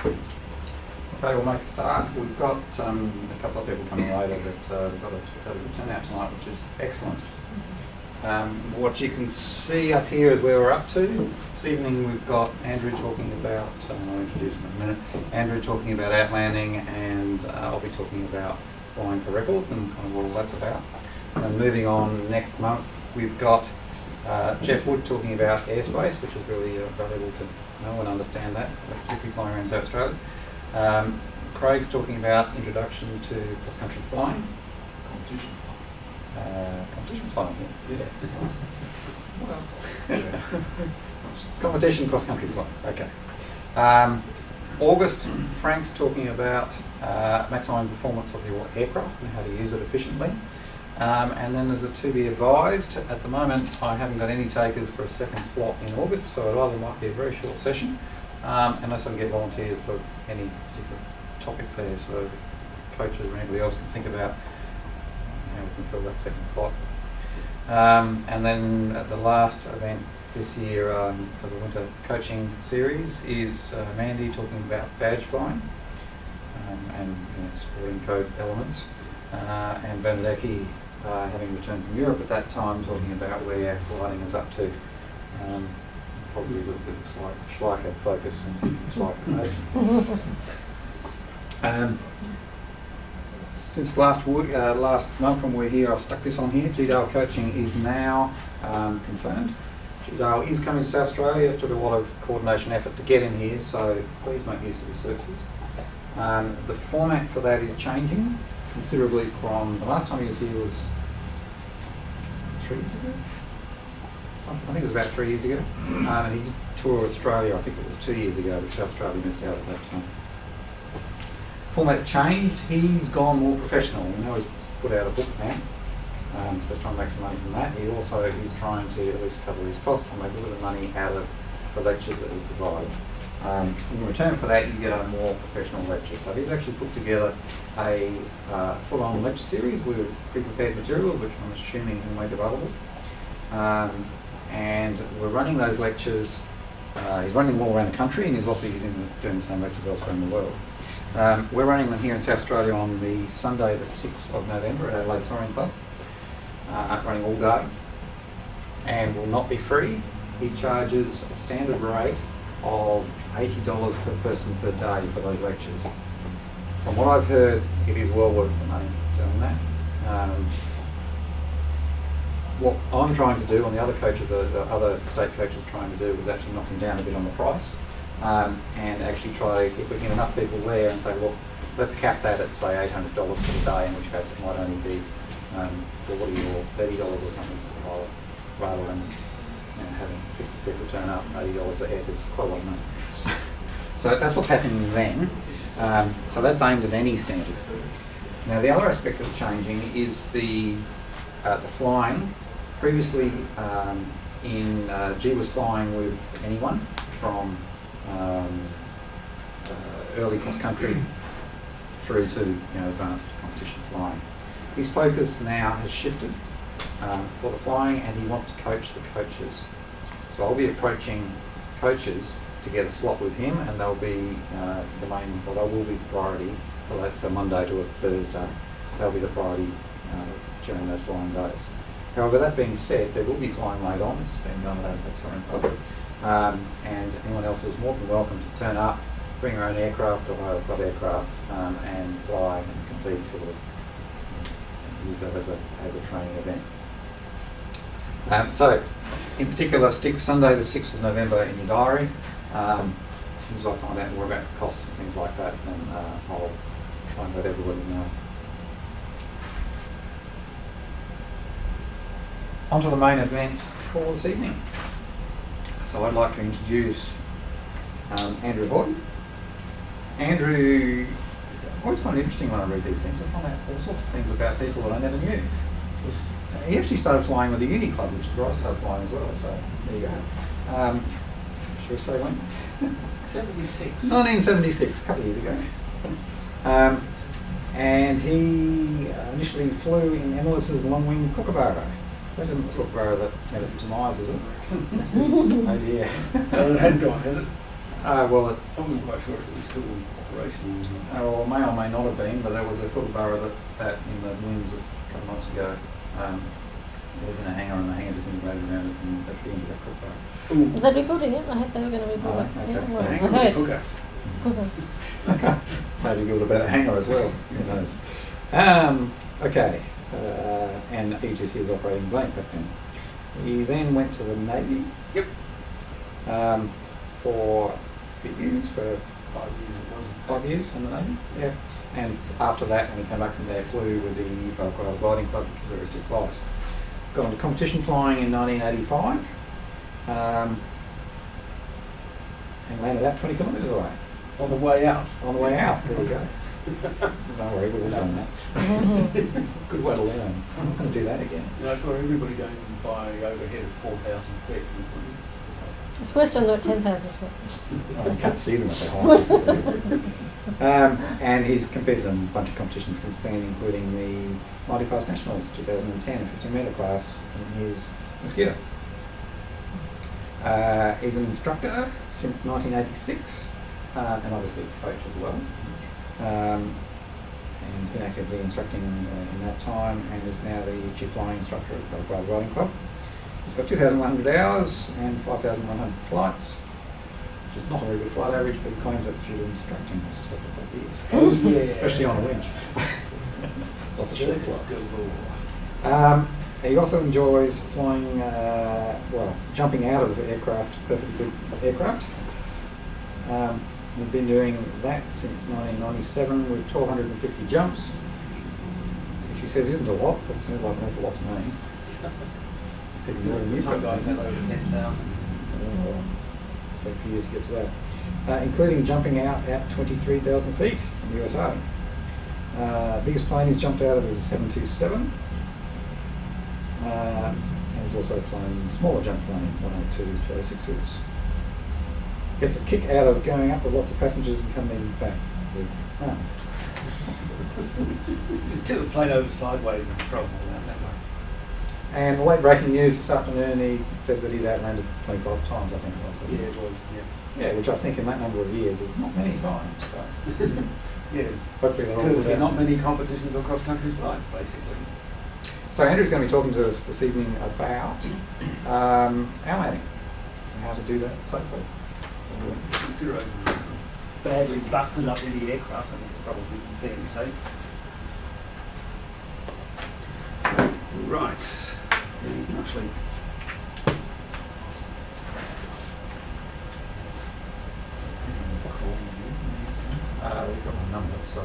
Okay, we'll make a start. We've got a couple of people coming later, but we've got a good turnout tonight, which is excellent. What you can see up here is where we're up to. This evening we've got Andrew talking about, I'll introduce him in a minute, Andrew talking about Outlanding, and I'll be talking about flying for records and kind of what all that's about. And moving on next month, we've got Jeff Wood talking about airspace, which is really valuable to know and understand that, particularly flying around South Australia. Craig's talking about introduction to cross-country flying. Competition. Competition flying, yeah. Well, yeah. Competition cross-country flying, okay. August, Frank's talking about maximising performance of your aircraft and how to use it efficiently. And then there's a to be advised. At the moment, I haven't got any takers for a second slot in August, so it either might be a very short session, unless I can get volunteers for any particular topic there, so coaches or anybody else can think about how we can fill that second slot. And then the last event this year for the winter coaching series is Mandy talking about badge flying and sporting code elements, and Bernadette having returned from Europe at that time talking about where gliding is up to. Probably a little bit of Schleicher focus since he's the Schleicher coach. Since last month when we were here, I've stuck this on here. GDAL coaching is now confirmed. GDAL is coming to South Australia. It took a lot of coordination effort to get him here, so please make use of his services. The format for that is changing considerably from the last time he was here was 3 years ago. I think it was about 3 years ago. And he did tour Australia, I think it was 2 years ago, but South Australia missed out at that time. Format's changed. He's gone more professional. We know he's put out a book now, so trying to make some money from that. He also is trying to at least cover his costs and make a little bit of money out of the lectures that he provides. In return for that, you get a more professional lecture. So he's actually put together a full-on lecture series with pre-prepared material, which I'm assuming he'll make available. And we're running those lectures. He's running them all around the country, and he's also doing the same lectures elsewhere in the world. We're running them here in South Australia on the Sunday the 6th of November at Adelaide Soaring Club, running all day, and will not be free. He charges a standard rate of $80 per person per day for those lectures. From what I've heard, it is well worth the money doing that. What I'm trying to do, and the other coaches, the other state coaches trying to do, is actually knock him down a bit on the price, and actually try, if we get enough people there, and say, look, let's cap that at say $800 for the day, in which case it might only be $40 or $30 or something for the pilot, rather than having 50 people turn up, $80 a head is quite a lot of money. So that's what's happening then. So that's aimed at any standard. Now the other aspect that's changing is the flying. Previously, G was flying with anyone from early cross country through to advanced competition flying. His focus now has shifted for the flying, and he wants to coach the coaches. So I'll be approaching coaches to get a slot with him, and they'll be they will be the priority. Well, that's a Monday to a Thursday. They'll be the priority during those flying days. However, that being said, there will be flying late on. This has been done at Adelaide Soaring Club, and anyone else is more than welcome to turn up, bring your own aircraft or hire a club aircraft, and fly and compete, or use that as a training event. So, in particular, stick Sunday the 6th of November in your diary. As soon as I find out more about the costs and things like that, then I'll try and let everybody know. On to the main event for this evening. So I'd like to introduce Andrew Horton. Andrew, I always find it interesting when I read these things. I find out all sorts of things about people that I never knew. He actually started flying with the uni club, which is where I started flying as well, so there you go. Should we say when? 76. 1976, a couple of years ago. And he initially flew in Emilis's long-wing kookaburra. That isn't the kookaburra that met its demise, is it? Oh dear. It has gone, has it? Well, it, I wasn't quite sure if it was still operational. well, may or may not have been, but there was a kookaburra that in the winds a couple of months ago was in a hangar, and the hangar disintegrated around it, and that's the end of that kookaburra. Ooh. They're rebuilding it. I heard they were going to rebuild Oh, it. okay. Yeah, well, The I hangar with heard. the cooker. Maybe build a better hangar as well. Who knows? Okay, and EGC is operating blank back then. We then went to the Navy. Yep. For a few years, for 5 years it was. 5 years in the Navy. Yeah. And after that, when we came back from there, flew with the Colorado Gliding Club, because there flies. Got into competition flying in 1985. And landed out 20 kilometres away. On the way out. On the way out, there you go. Don't worry, we've all done that. It's a good way to learn. I'm not going to do that again. I saw everybody going by overhead at 4,000 feet. It's worse when they're at 10,000 feet. Oh, you can't see them at their height. And he's competed in a bunch of competitions since then, including the Multi-Class Nationals 2010 15-metre class in his Mosquito. He's an instructor since 1986, and obviously a coach as well. And he's been actively instructing in that time, and is now the chief flying instructor at the Colorado Gliding Club. He's got 2,100 hours and 5,100 flights, which is not a very good flight average, but he claims that's due to instructing us for a couple of years. Oh, yeah. Especially on a winch. Lots of short Circus flights. galore. He also enjoys flying, jumping out of aircraft, perfectly good aircraft. We've been doing that since 1997 with 1,250 jumps, which he says isn't a lot, but it sounds like an awful lot to me. It's more than you Some guys probably. have over 10,000. Well, take a few years to get to that. Including jumping out at 23,000 feet in the USA. Biggest plane he's jumped out of is a 727. And he's also flown smaller jump plane, 102s, 206s. Gets a kick out of going up with lots of passengers and coming back. Tilt the plane over sideways and throw them all out that way. And late breaking news this afternoon, he said that he'd outlanded 25 times, I think it was. wasn't Yeah, it was. Yeah. Yeah, which I think in that number of years is not many times. So Yeah. hopefully they're all Because good there are out. not many competitions or cross-country flights, basically. So Andrew's going to be talking to us this evening about outlanding and how to do that safely. Consider it badly busted up in the aircraft, I think it's probably fairly safe. Right. You can actually We've got my number, so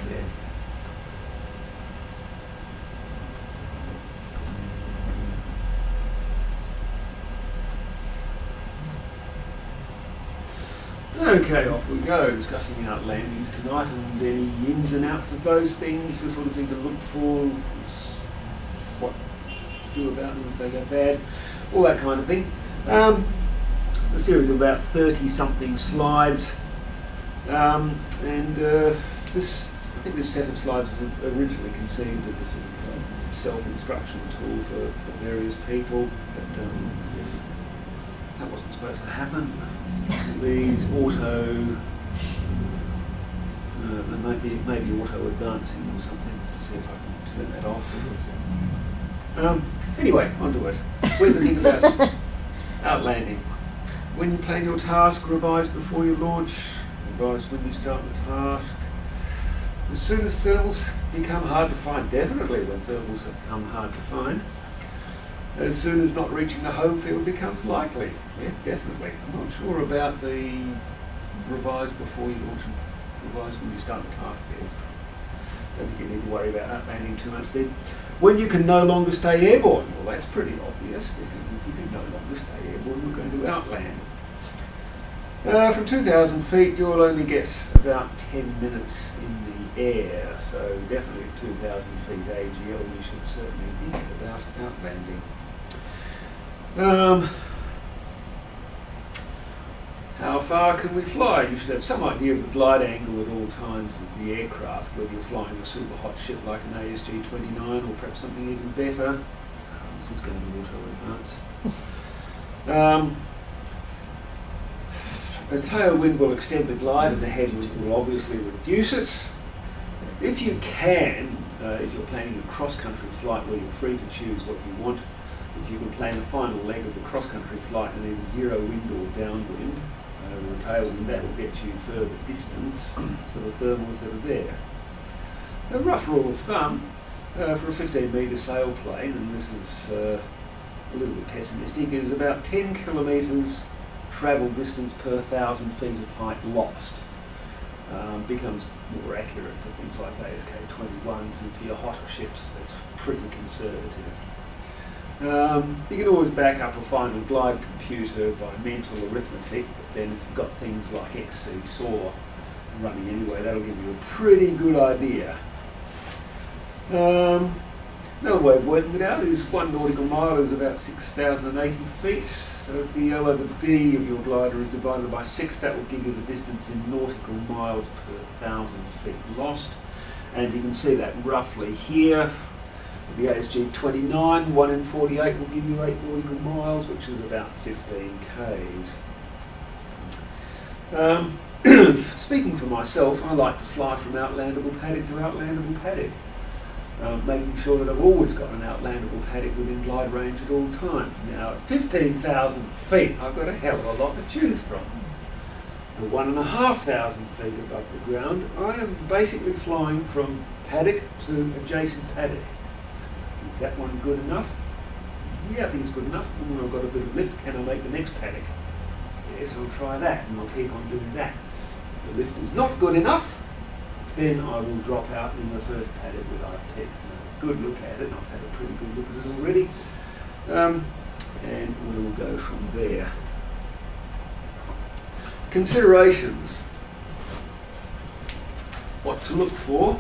yeah. Okay, off we go, discussing outlandings tonight and any ins and outs of those things, the sort of thing to look for, what to do about them if they go bad, all that kind of thing. A series of about 30-something slides, this, I think this set of slides was originally conceived as a sort of self-instruction tool for various people, but that wasn't supposed to happen. These auto, maybe auto advancing or something, to see if I can turn that off. Anyway, onto it. When to think about outlanding. When you plan your task, revise before you launch, revise when you start the task. As soon as thermals become hard to find, definitely when thermals have become hard to find. As soon as not reaching the home field becomes likely. Yeah, definitely. I'm not sure about the revise before you launch and revise when you start the task there. Don't think you need to worry about outlanding too much then. When you can no longer stay airborne, well that's pretty obvious, because if you can no longer stay airborne, you're going to outland. From 2,000 feet, you'll only get about 10 minutes in the air, so definitely at 2,000 feet AGL, you should certainly think about outlanding. How far can we fly? You should have some idea of the glide angle at all times of the aircraft, whether you're flying a super hot ship like an ASG-29 or perhaps something even better. This is going to be auto advance. The tailwind will extend the glide and the headwind will obviously reduce it. If you can, if you're planning a cross-country flight where you're free to choose what you want, if you can plan the final leg of the cross-country flight in either zero wind or downwind, with a tailwind, that will get you further distance to the thermals that are there. A rough rule of thumb for a 15-metre sailplane, and this is a little bit pessimistic, is about 10 kilometres travel distance per 1,000 feet of height lost. Becomes more accurate for things like ASK-21s, and for your hotter ships that's pretty conservative. You can always back up a final glide computer by mental arithmetic, but then if you've got things like XC SAW running anyway, that'll give you a pretty good idea. Another way of working it out is 1 nautical mile is about 6,080 feet. So if the L over D of your glider is divided by 6, that will give you the distance in nautical miles per 1,000 feet lost. And you can see that roughly here. The ASG-29, 1 in 48 will give you 8 nautical miles, which is about 15 k's. Speaking for myself, I like to fly from outlandable paddock to outlandable paddock, making sure that I've always got an outlandable paddock within glide range at all times. Now, at 15,000 feet, I've got a hell of a lot to choose from. At 1,500 feet above the ground, I am basically flying from paddock to adjacent paddock. Is that one good enough? Yeah, I think it's good enough. I've got a bit of lift. Can I make the next paddock? Yes, I'll try that, and I'll keep on doing that. If the lift is not good enough, then I will drop out in the first paddock that I've picked. Good look at it. I've had a pretty good look at it already. And we'll go from there. Considerations. What to look for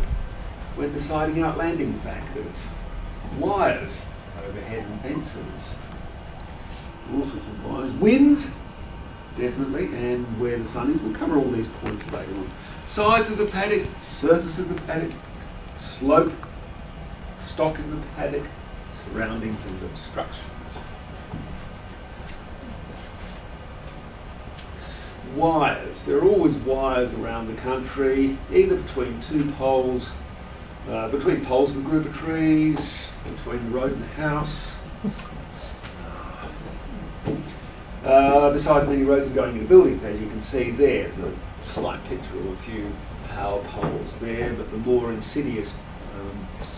when deciding outlanding factors. Wires, overhead and fences, all sorts of wires. Winds, definitely, and where the sun is. We'll cover all these points later on. Size of the paddock, surface of the paddock, slope, stock in the paddock, surroundings and obstructions. Wires. There are always wires around the country, either between two poles, between poles of a group of trees, between the road and the house. Besides many roads and going into buildings, as you can see there. There's a slight picture of a few power poles there, but the more insidious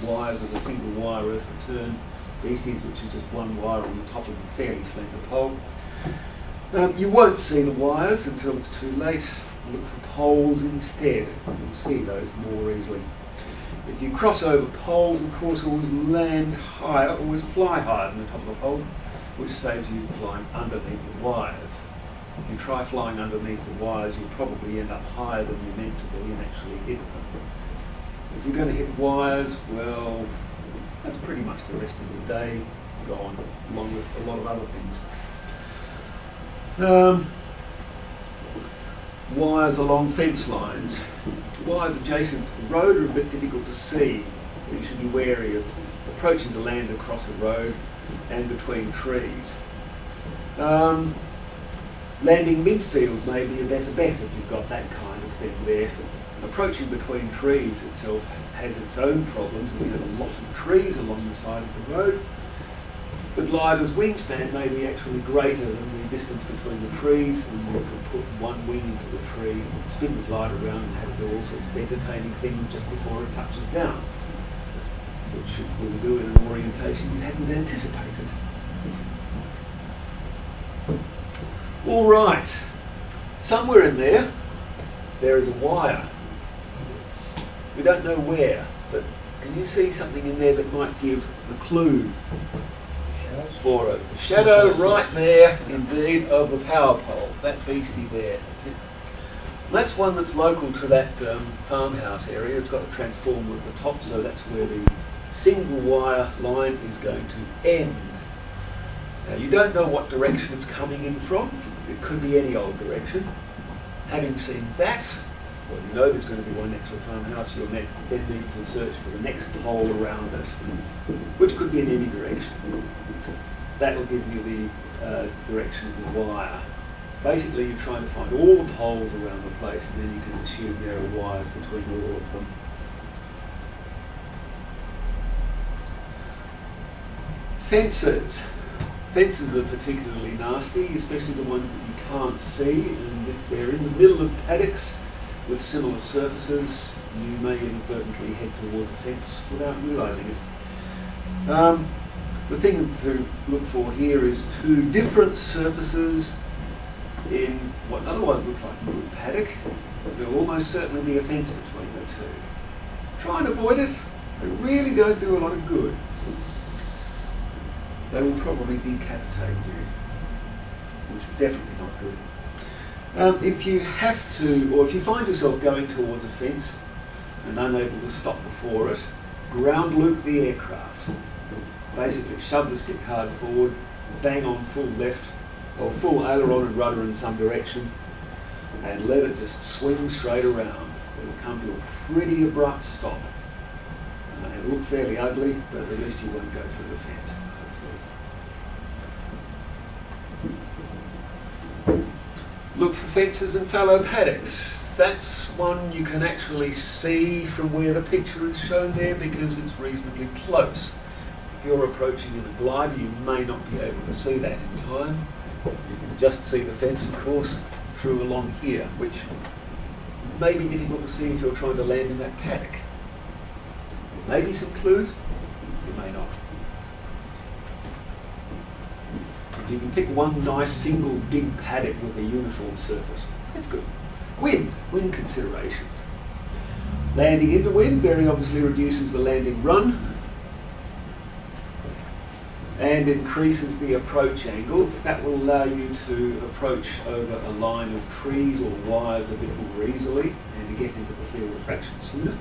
wires are the single wire earth return beasties, which is just one wire on the top of a fairly slender pole. You won't see the wires until it's too late. Look for poles instead. You'll see those more easily. If you cross over poles, of course, always land higher, always fly higher than the top of the poles, which saves you flying underneath the wires. If you try flying underneath the wires, you'll probably end up higher than you're meant to be and actually hit them. If you're going to hit wires, well, that's pretty much the rest of the day gone, along with a lot of other things. Wires along fence lines. Wires adjacent to the road are a bit difficult to see. You should be wary of approaching the land across the road and between trees. Landing midfield may be a better bet if you've got that kind of thing there. Approaching between trees itself has its own problems. We have a lot of trees along the side of the road. The glider's wingspan may be actually greater than the distance between the trees, and you can put one wing into the tree, spin the glider around and have it do all sorts of entertaining things just before it touches down, which it will do in an orientation you hadn't anticipated. All right, somewhere in there, there is a wire. We don't know where, but can you see something in there that might give a clue for it? The shadow right there, indeed, of the power pole, that beastie there. That's it. And that's one that's local to that farmhouse area. It's got a transformer at the top, so that's where the single wire line is going to end. Now, you don't know what direction it's coming in from. It could be any old direction. Having seen that, well, you know there's going to be one next to a farmhouse. You'll then need to search for the next pole around it, which could be in any direction. That will give you the direction of the wire. Basically, you're trying to find all the poles around the place, and then you can assume there are wires between all of them. Fences. Fences are particularly nasty, especially the ones that you can't see, and if they're in the middle of paddocks with similar surfaces, you may inadvertently head towards a fence without realising it. The thing to look for here is two different surfaces in what otherwise looks like a good paddock. There will almost certainly be a fence between the two. Try and avoid it. They really don't do a lot of good. They will probably decapitate you, which is definitely not good. If you have to, or if you find yourself going towards a fence and unable to stop before it, ground loop the aircraft. Basically shove the stick hard forward, bang on full left, or full aileron and rudder in some direction, and let it just swing straight around. It'll come to a pretty abrupt stop. It'll look fairly ugly, but at least you won't go through the fence, hopefully. Look for fences and fallow paddocks. That's one you can actually see from where the picture is shown there because it's reasonably close. If you're approaching in a glider, you may not be able to see that in time. You can just see the fence, of course, through along here, which may be difficult to see if you're trying to land in that paddock. There may be some clues, you may not. If you can pick one nice single big paddock with a uniform surface, that's good. Wind considerations. Landing into wind very obviously reduces the landing run and increases the approach angle. That will allow you to approach over a line of trees or wires a bit more easily and to get into the field of fraction sooner.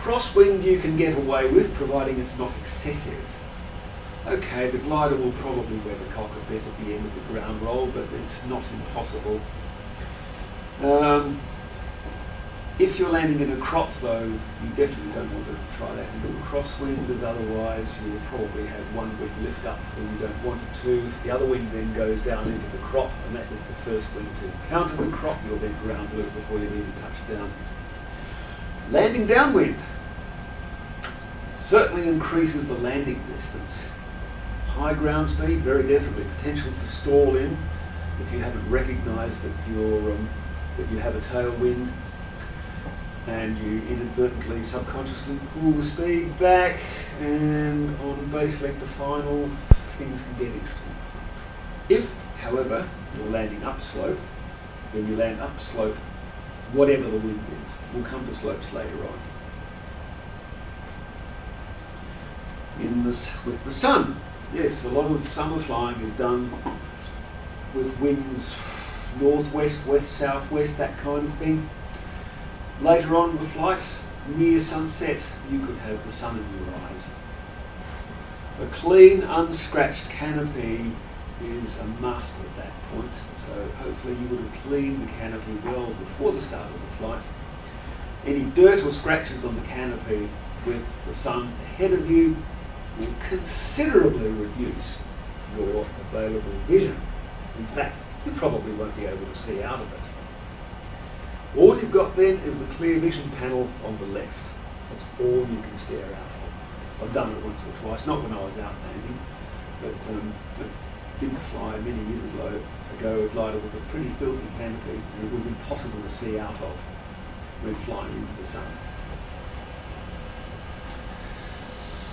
Crosswind you can get away with, providing it's not excessive. Okay, the glider will probably wear the cock a bit at the end of the ground roll, but it's not impossible. If you're landing in a crop though, you definitely don't want to try that into a crosswind, as otherwise you will probably have one wing lift up when you don't want it to. If the other wing then goes down into the crop, and that is the first wing to counter the crop, you'll then ground loop before you even touch down. Landing downwind certainly increases the landing distance. High ground speed, very definitely potential for stall in if you haven't recognised that you have a tailwind and you inadvertently, subconsciously pull the speed back, and on base length to final, things can get interesting. If, however, you're landing upslope, then you land upslope, whatever the wind is. We'll come to slopes later on. With the sun, yes, a lot of summer flying is done with winds northwest, west, southwest, that kind of thing. Later on in the flight, near sunset, you could have the sun in your eyes. A clean, unscratched canopy is a must at that point, so hopefully you would have cleaned the canopy well before the start of the flight. Any dirt or scratches on the canopy with the sun ahead of you will considerably reduce your available vision. In fact, you probably won't be able to see out of it. All you've got then is the clear vision panel on the left. That's all you can stare out of. I've done it once or twice, not when I was outlanding, but I did fly many years ago a glider with a pretty filthy canopy, and it was impossible to see out of when flying into the sun.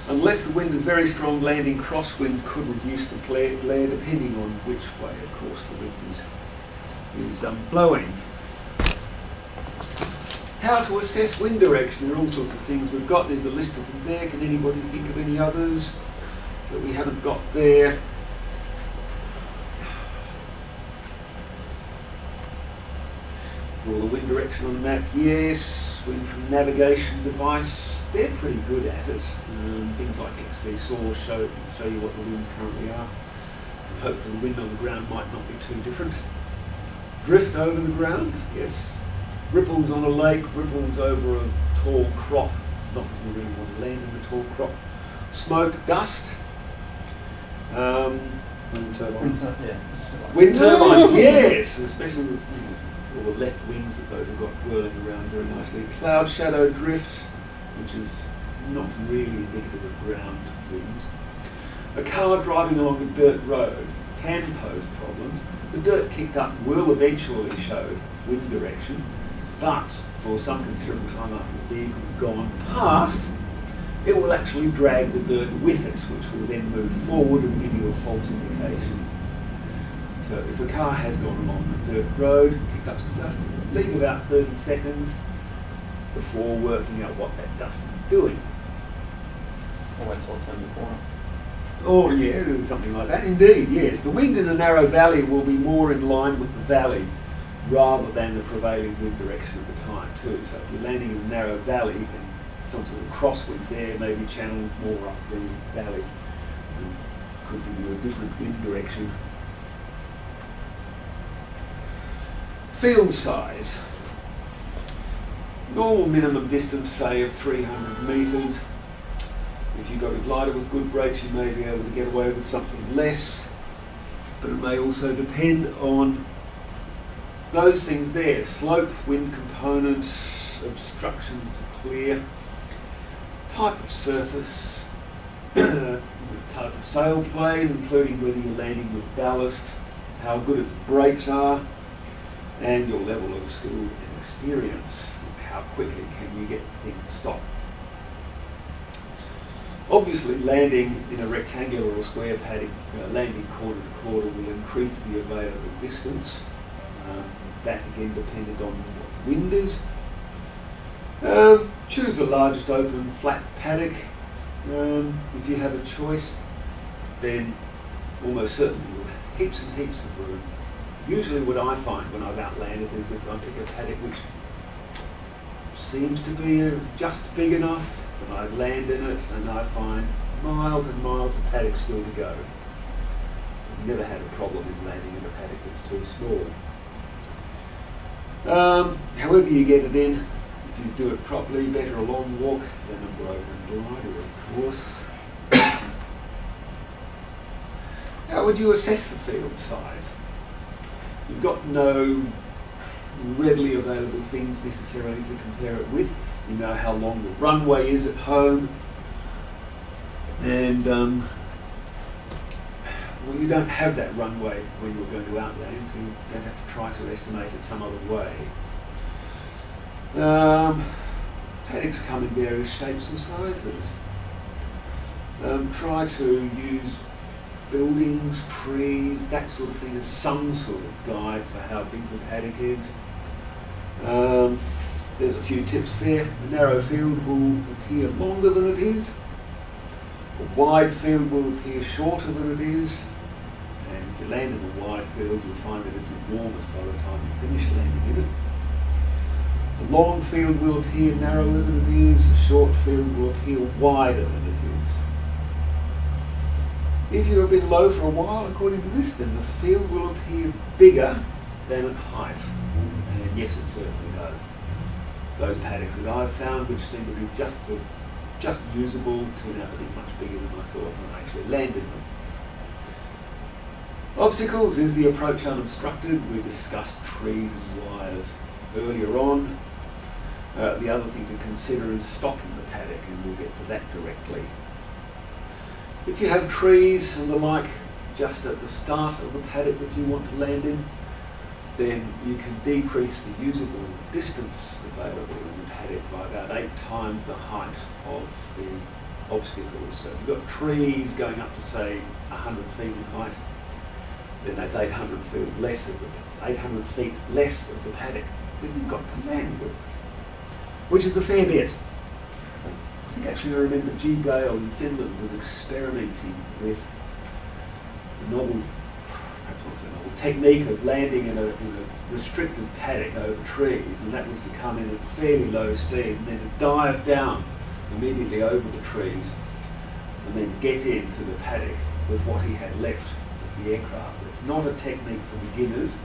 Unless the wind is very strong, landing crosswind could reduce the glare depending on which way, of course, the wind is blowing. How to assess wind direction? There are all sorts of things we've got. There's a list of them there. Can anybody think of any others that we haven't got there? All the wind direction on the map, yes. Wind from navigation device, they're pretty good at it. Things like XC source show you what the winds currently are. And hopefully the wind on the ground might not be too different. Drift over the ground, yes. Ripples on a lake, ripples over a tall crop. Not that you really want to land in the tall crop. Smoke, dust. Wind turbines. Yeah. Wind turbines, yes, especially with all the left wings that those have got whirling around very nicely. Cloud shadow drift, which is not really indicative of ground winds. A car driving along a dirt road can pose problems. The dirt kicked up will eventually show wind direction, but for some considerable time after the vehicle's gone past, it will actually drag the dirt with it, which will then move forward and give you a false indication. So if a car has gone along a dirt road, kicked up some dust, leave about 30 seconds before working out what that dust is doing. Or wait till it turns a corner. Oh yeah, something like that. Indeed, yes. The wind in a narrow valley will be more in line with the valley rather than the prevailing wind direction at the time too. So if you're landing in a narrow valley, then some sort of crosswind there may be channeled more up the valley and could give you a different wind direction. Field size. Normal minimum distance, say, of 300 metres. If you've got a glider with good brakes, you may be able to get away with something less, but it may also depend on those things there: slope, wind component, obstructions to clear, type of surface, the type of sailplane, including whether you're landing with ballast, how good its brakes are, and your level of skill and experience. How quickly can you get the thing to stop? Obviously, landing in a rectangular or square paddock, landing quarter to quarter, will increase the available distance. That again depended on what the wind is. Choose the largest open flat paddock. If you have a choice, then almost certainly you'll have heaps and heaps of room. Usually what I find when I've outlanded is that I pick a paddock which seems to be just big enough, and I land in it and I find miles and miles of paddock still to go. I've never had a problem in landing in a paddock that's too small. However you get it in, if you do it properly, better a long walk than a broken glider, of course. How would you assess the field size? You've got no readily available things necessarily to compare it with. You know how long the runway is at home, and well, you don't have that runway when you're going to outland, so you don't have to try to estimate it some other way. Paddocks come in various shapes and sizes. Try to use buildings, trees, that sort of thing as some sort of guide for how big the paddock is. There's a few tips there. A narrow field will appear longer than it is. A wide field will appear shorter than it is. And if you land in a wide field, you'll find that it's enormous by the time you finish landing in it. A long field will appear narrower than it is. A short field will appear wider than it is. If you've been low for a while, according to this, then the field will appear bigger than at height. And yes, it certainly does. Those paddocks that I've found, which seem to be just usable, turn out to be much bigger than I thought when I actually landed them. Obstacles is the approach unobstructed. We discussed trees and wires earlier on. The other thing to consider is stocking the paddock, and we'll get to that directly. If you have trees and the like just at the start of the paddock that you want to land in, then you can decrease the usable distance available in the paddock by about 8 times the height of the obstacles. So if you've got trees going up to, say, 100 feet in height, then that's 800 feet less of the paddock that you've got to land with, which is a fair bit. I think actually I remember G. Gale in Finland was experimenting with a novel technique of landing in a restricted paddock over trees, and that was to come in at fairly low speed and then to dive down immediately over the trees and then get into the paddock with what he had left of the aircraft. It's not a technique for beginners.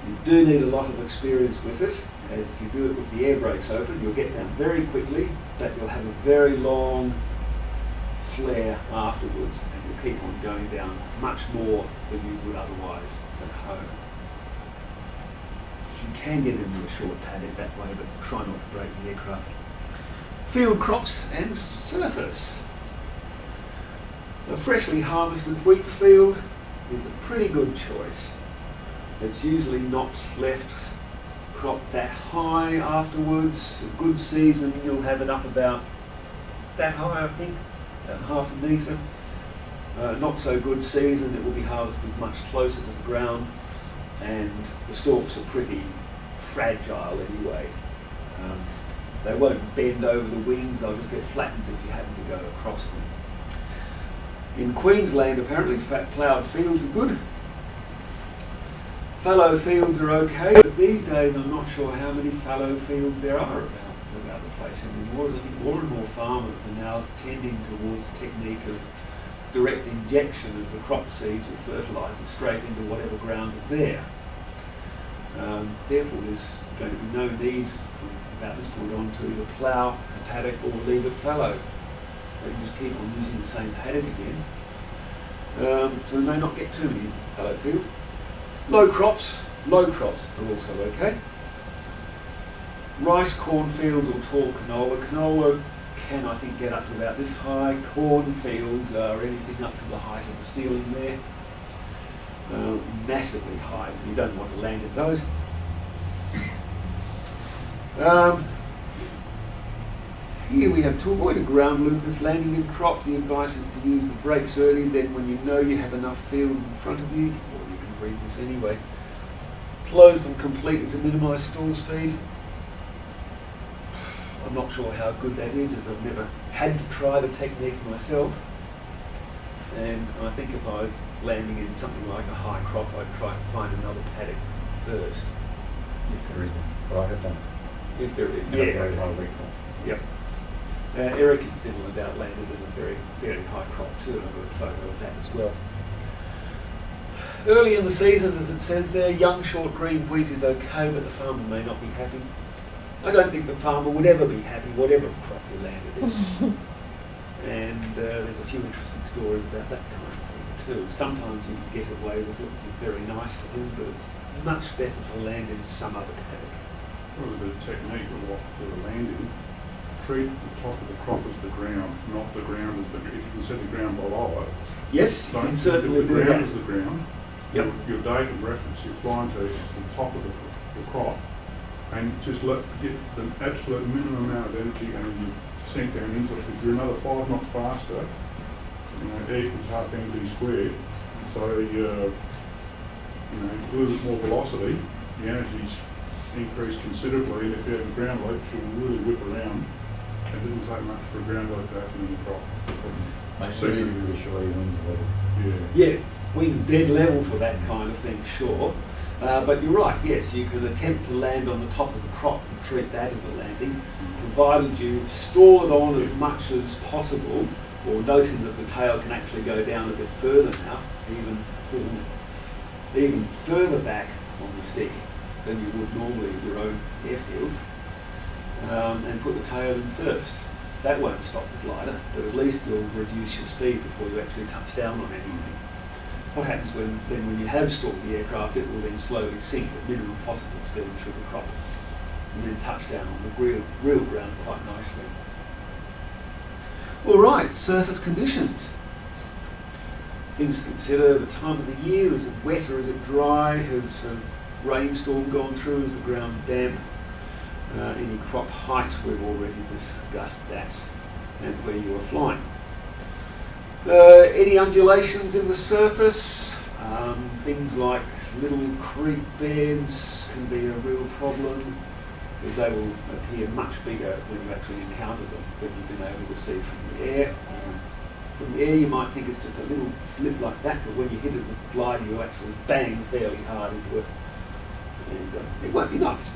You do need a lot of experience with it, as if you do it with the air brakes open, you'll get down very quickly, but you'll have a very long flare afterwards, and you'll keep on going down much more than you would otherwise at home. You can get into a short paddock that way, but try not to break the aircraft. Field crops and surface. A freshly harvested wheat field is a pretty good choice. It's usually not left cropped that high afterwards. A good season, you'll have it up about that high, I think, about half a metre. Not so good season, it will be harvested much closer to the ground, and the stalks are pretty fragile anyway. They won't bend over the wings, they'll just get flattened if you happen to go across them. In Queensland, apparently fat ploughed fields are good. Fallow fields are okay, but these days I'm not sure how many fallow fields there are about the place anymore. I think more and more farmers are now tending towards a technique of direct injection of the crop seeds with fertiliser straight into whatever ground is there. Therefore, there's going to be no need from about this point on to either plough a paddock or leave it fallow. They can just keep on using the same paddock again. So they may not get too many fallow fields. Low crops are also okay. Rice, cornfields or tall canola. Canola can, I think, get up to about this high. Cornfields are anything up to the height of the ceiling there. Massively high, so you don't want to land at those. Here we have to avoid a ground loop if landing in crop. The advice is to use the brakes early, then when you know you have enough field in front of you, or you can read this anyway, close them completely to minimise stall speed. I'm not sure how good that is, as I've never had to try the technique myself. And I think if I was landing in something like a high crop, I'd try to find another paddock first. If there is one, but I have done. If there is, Very yeah. high wheat crop. Yep. Eric in Finland outlanded in a very, very high crop too, and I've got a photo of that as well. Early in the season, as it says there, young short green wheat is okay, but the farmer may not be happy. I don't think the farmer would ever be happy, whatever crop you landed in. And there's a few interesting stories about that kind of thing too. Sometimes you can get away with looking very nice to them, but it's much better to land in some other paddock. Well, the technique of what for the landing, treat the top of the crop as the ground, not the ground as the ground. If you can see the ground below it, yes, you can certainly if the do ground that. is the ground, Yep. your date of reference you're flying to is the top of the crop, and just get the absolute minimum amount of energy, and you sink down into it. If you're another 5 knots faster, E equals half mv squared, so a little bit more velocity, the energy's increased considerably, and if you have a ground loop, you'll really whip around. It didn't take much for a ground loop to happen in the crop. Make sure you're really sure your wings are level. Yeah. Yeah, wings dead level for that kind of thing, sure. But you're right, yes, you can attempt to land on the top of the crop and treat that as a landing, provided you stall it on as much as possible, or noting that the tail can actually go down a bit further now, even further back on the stick than you would normally in your own airfield, and put the tail in first. That won't stop the glider, but at least you'll reduce your speed before you actually touch down on anything. What happens when you have stalled the aircraft, it will then slowly sink at minimum possible speed through the crop, and then touch down on the real ground quite nicely. All right, surface conditions. Things to consider: the time of the year. Is it wet or is it dry? Has a rainstorm gone through? Is the ground damp? Any crop height, we've already discussed that, and where you are flying. Any undulations in the surface, things like little creek beds can be a real problem, because they will appear much bigger when you actually encounter them than you've been able to see from the air. From the air you might think it's just a little lip like that, but when you hit it with the glider you actually bang fairly hard into it, and it won't be nice.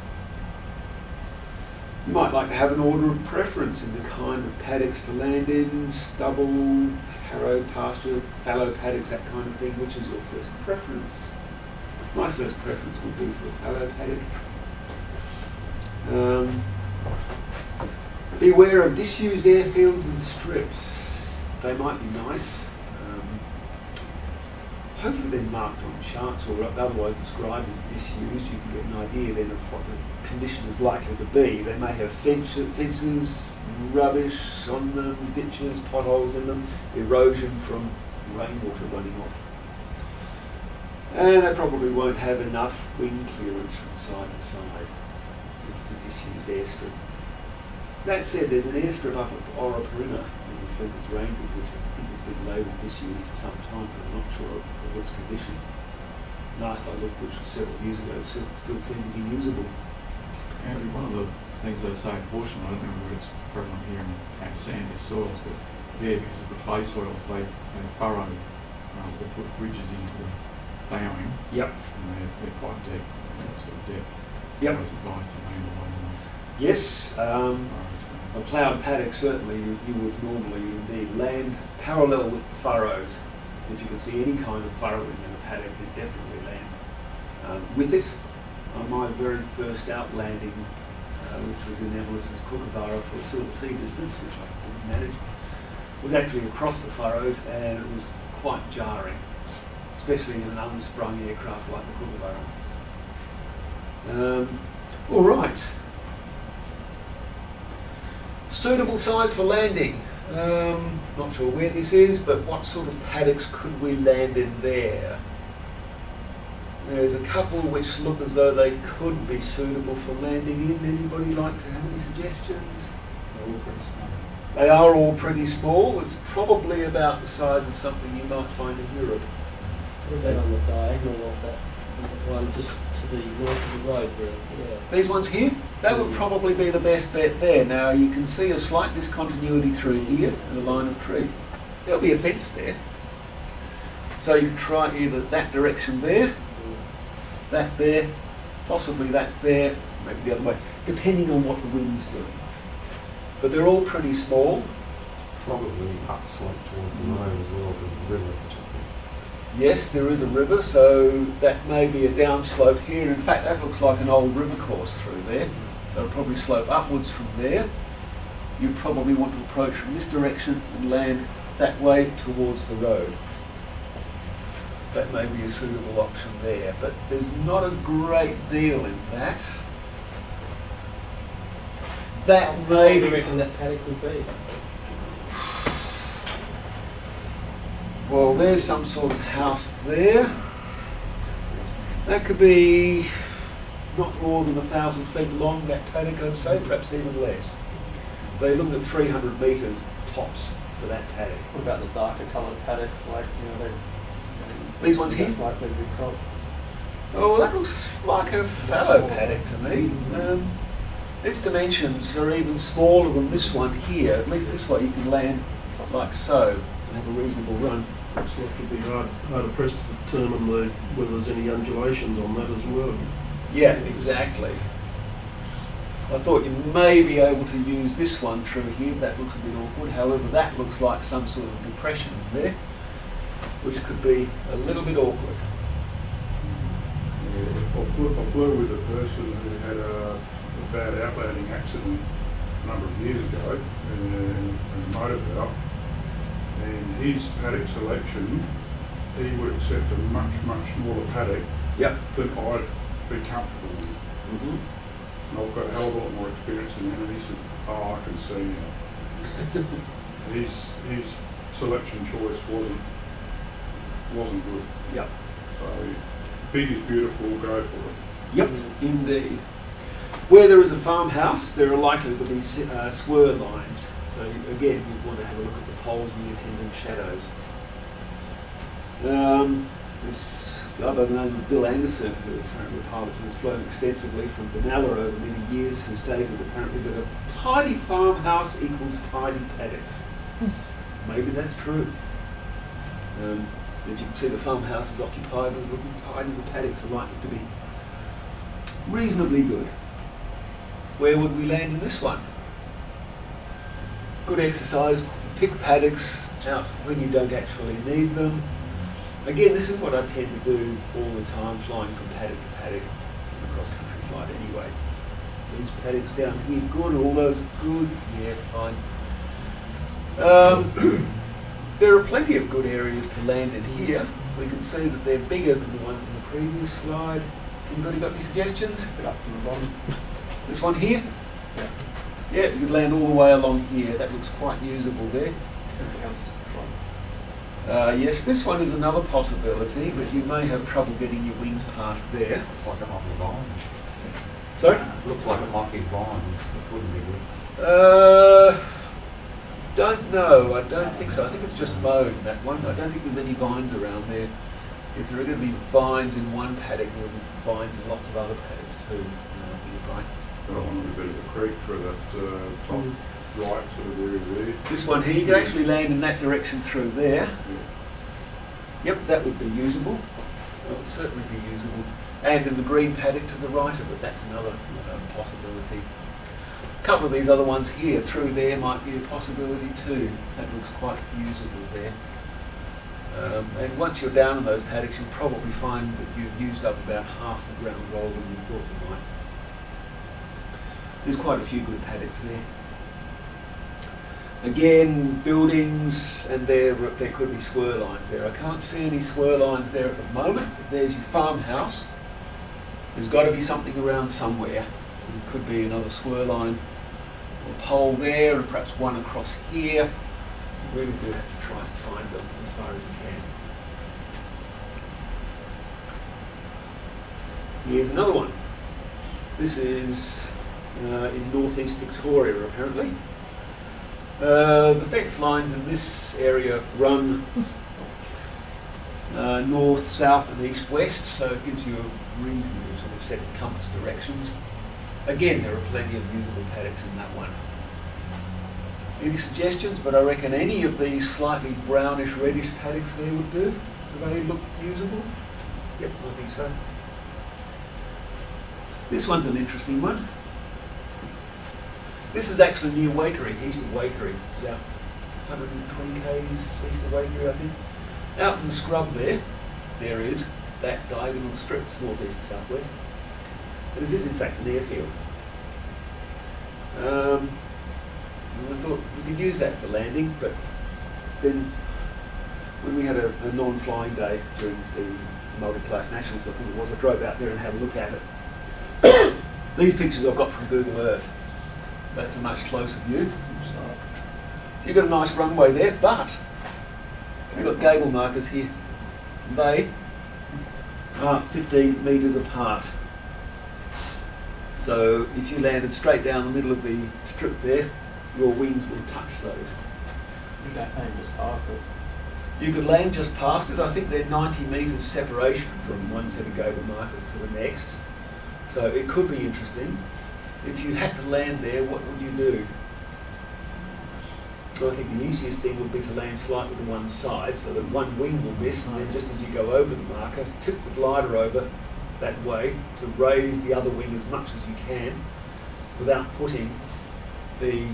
You might like to have an order of preference in the kind of paddocks to land in: stubble, harrow, pasture, fallow paddocks, that kind of thing. Which is your first preference? My first preference would be for a fallow paddock. Beware of disused airfields and strips. they might be nice. Hopefully they're marked on charts or otherwise described as disused. You can get an idea then of what the condition is likely to be. They may have fences, rubbish on them, ditches, potholes in them, erosion from rainwater running off. And they probably won't have enough wind clearance from side to side if it's a disused airstrip. That said, there's an airstrip up at Orapurina in the Flickers Ranges, which I think has been labelled disused for some time, but I'm not sure of its condition. Last I looked, which was several years ago, it still seemed to be usable. Andrew, one of the things they say in Horton, I don't know whether it's prevalent here in sandy soils, but yeah, because of the clay soils, they furrow or put bridges into the ploughing. Yep. And they're quite deep, that sort of depth. Yep. Always advised to land away from Yes, a ploughed paddock certainly you would normally need land parallel with the furrows. If you can see any kind of furrowing in a paddock, you definitely land with it. On my very first outlanding, which was in Emelison's Kookaburra for a silver sea distance, which I couldn't manage, was actually across the furrows, and it was quite jarring, especially in an unsprung aircraft like the Kookaburra. All right. Suitable size for landing. Not sure where this is, but what sort of paddocks could we land in there? There's a couple which look as though they could be suitable for landing in. Anybody like to have any suggestions? They are all pretty small. It's probably about the size of something you might find in Europe. What about on the diagonal of that one just to the north of the road there? Yeah. These ones here, that would probably be the best bet there. Now you can see a slight discontinuity through here and a line of trees. There'll be a fence there. So you could try either that direction there, that there, possibly that there, maybe the other way, depending on what the wind's doing. But they're all pretty small. Probably upslope towards the road as well, because the river particularly. Yes, there is a river, so that may be a downslope here. In fact, that looks like an old river course through there. So it'll probably slope upwards from there. You probably want to approach from this direction and land that way towards the road. That may be a suitable option there, but there's not a great deal in that. That How may do you be... reckon that paddock would be? Well, there's some sort of house there. That could be not more than 1,000 feet long, that paddock, I'd say, perhaps even less. So you're looking at 300 metres tops for that paddock. What about the darker coloured paddocks, like, These ones here? that's likely to be cropped? Oh, that looks like a fallow paddock to me. Its dimensions are even smaller than this one here. At least this way you can land like so and have a reasonable run. Looks like it'd be hard pressed to determine whether there's any undulations on that as well. Yeah, exactly. I thought you may be able to use this one through here. That looks a bit awkward. However, that looks like some sort of depression there, which could be a little bit awkward. I flew with a person who had a bad outlanding accident a number of years ago in a motorville, and his paddock selection, he would accept a much smaller paddock Yep. than I'd be comfortable with. Mm-hmm. And I've got a hell of a lot more experience in him, and he said, "Oh, I can see now." his selection choice wasn't good. Yep. So big is beautiful, go for it. Yep, indeed. Where there is a farmhouse, there are likely to be swirl lines. So again, you want to have a look at the poles and the attendant shadows. This other than Bill Anderson, who is currently a pilot and has flown extensively from Benalla over many years, has stated apparently that a tidy farmhouse equals tidy paddocks. Maybe that's true. If you can see the farmhouse is occupied and looking tidy, the paddocks are likely to be reasonably good. Where would we land in this one? Good exercise, pick paddocks out when you don't actually need them. Again, this is what I tend to do all the time, flying from paddock to paddock in a cross-country flight anyway. These paddocks down here, good, all those good, yeah, fine. There are plenty of good areas to land in here. We can see that they're bigger than the ones in the previous slide. Anybody got any suggestions? Bit up from the bottom. This one here? Yeah. Yeah, you could land all the way along here. That looks quite usable there. Everything else is fine. Yes, this one is another possibility, but you may have trouble getting your wings past there. Looks like it might be vines. Sorry? Looks like it might be vines, which wouldn't be good. Don't know. I don't think so. I think it's just mowed, that one. I don't think there's any vines around there. If there are going to be vines in one paddock, there will be vines in lots of other paddocks too. Right. Got one with a bit of a creek through that top right sort of area there. This one here, you can actually land in that direction through there. Yep, that would be usable. That would certainly be usable. And in the green paddock to the right of it, that's another possibility. A couple of these other ones here through there might be a possibility too. That looks quite usable there. And once you're down in those paddocks, you'll probably find that you've used up about half the ground roll than you thought you might. There's quite a few good paddocks there. Again, buildings, and there could be swirl lines there. I can't see any swirl lines there at the moment. There's your farmhouse. There's got to be something around somewhere. It could be another swirl line or pole there, and perhaps one across here. You really do have to try and find them as far as you can. Here's another one. This is in northeast Victoria, apparently. The fence lines in this area run north, south and east, west, so it gives you a reasonable sort of set of compass directions. Again, there are plenty of usable paddocks in that one. Any suggestions? But I reckon any of these slightly brownish reddish paddocks there would do. Do they look usable? Yep, I think so. This one's an interesting one. This is actually near Waikerie, east of Waikerie, about 120 k's east of Waikerie, I think. Out in the scrub there is that diagonal strip, it's northeast and southwest. And it is in fact an airfield. And I thought we could use that for landing, but then when we had a non-flying day during the multi-class nationals, I think it was, I drove out there and had a look at it. These pictures I've got from Google Earth. That's a much closer view. So you've got a nice runway there, but we've got gable markers here. They are 15 metres apart. So if you landed straight down the middle of the strip there, your wings will touch those. You can't aim just past it. You could land just past it. I think they're 90 metres separation from one set of gable markers to the next. So it could be interesting. If you had to land there, what would you do? So I think the easiest thing would be to land slightly to one side so that one wing will miss, and then just as you go over the marker, tip the glider over that way to raise the other wing as much as you can without putting the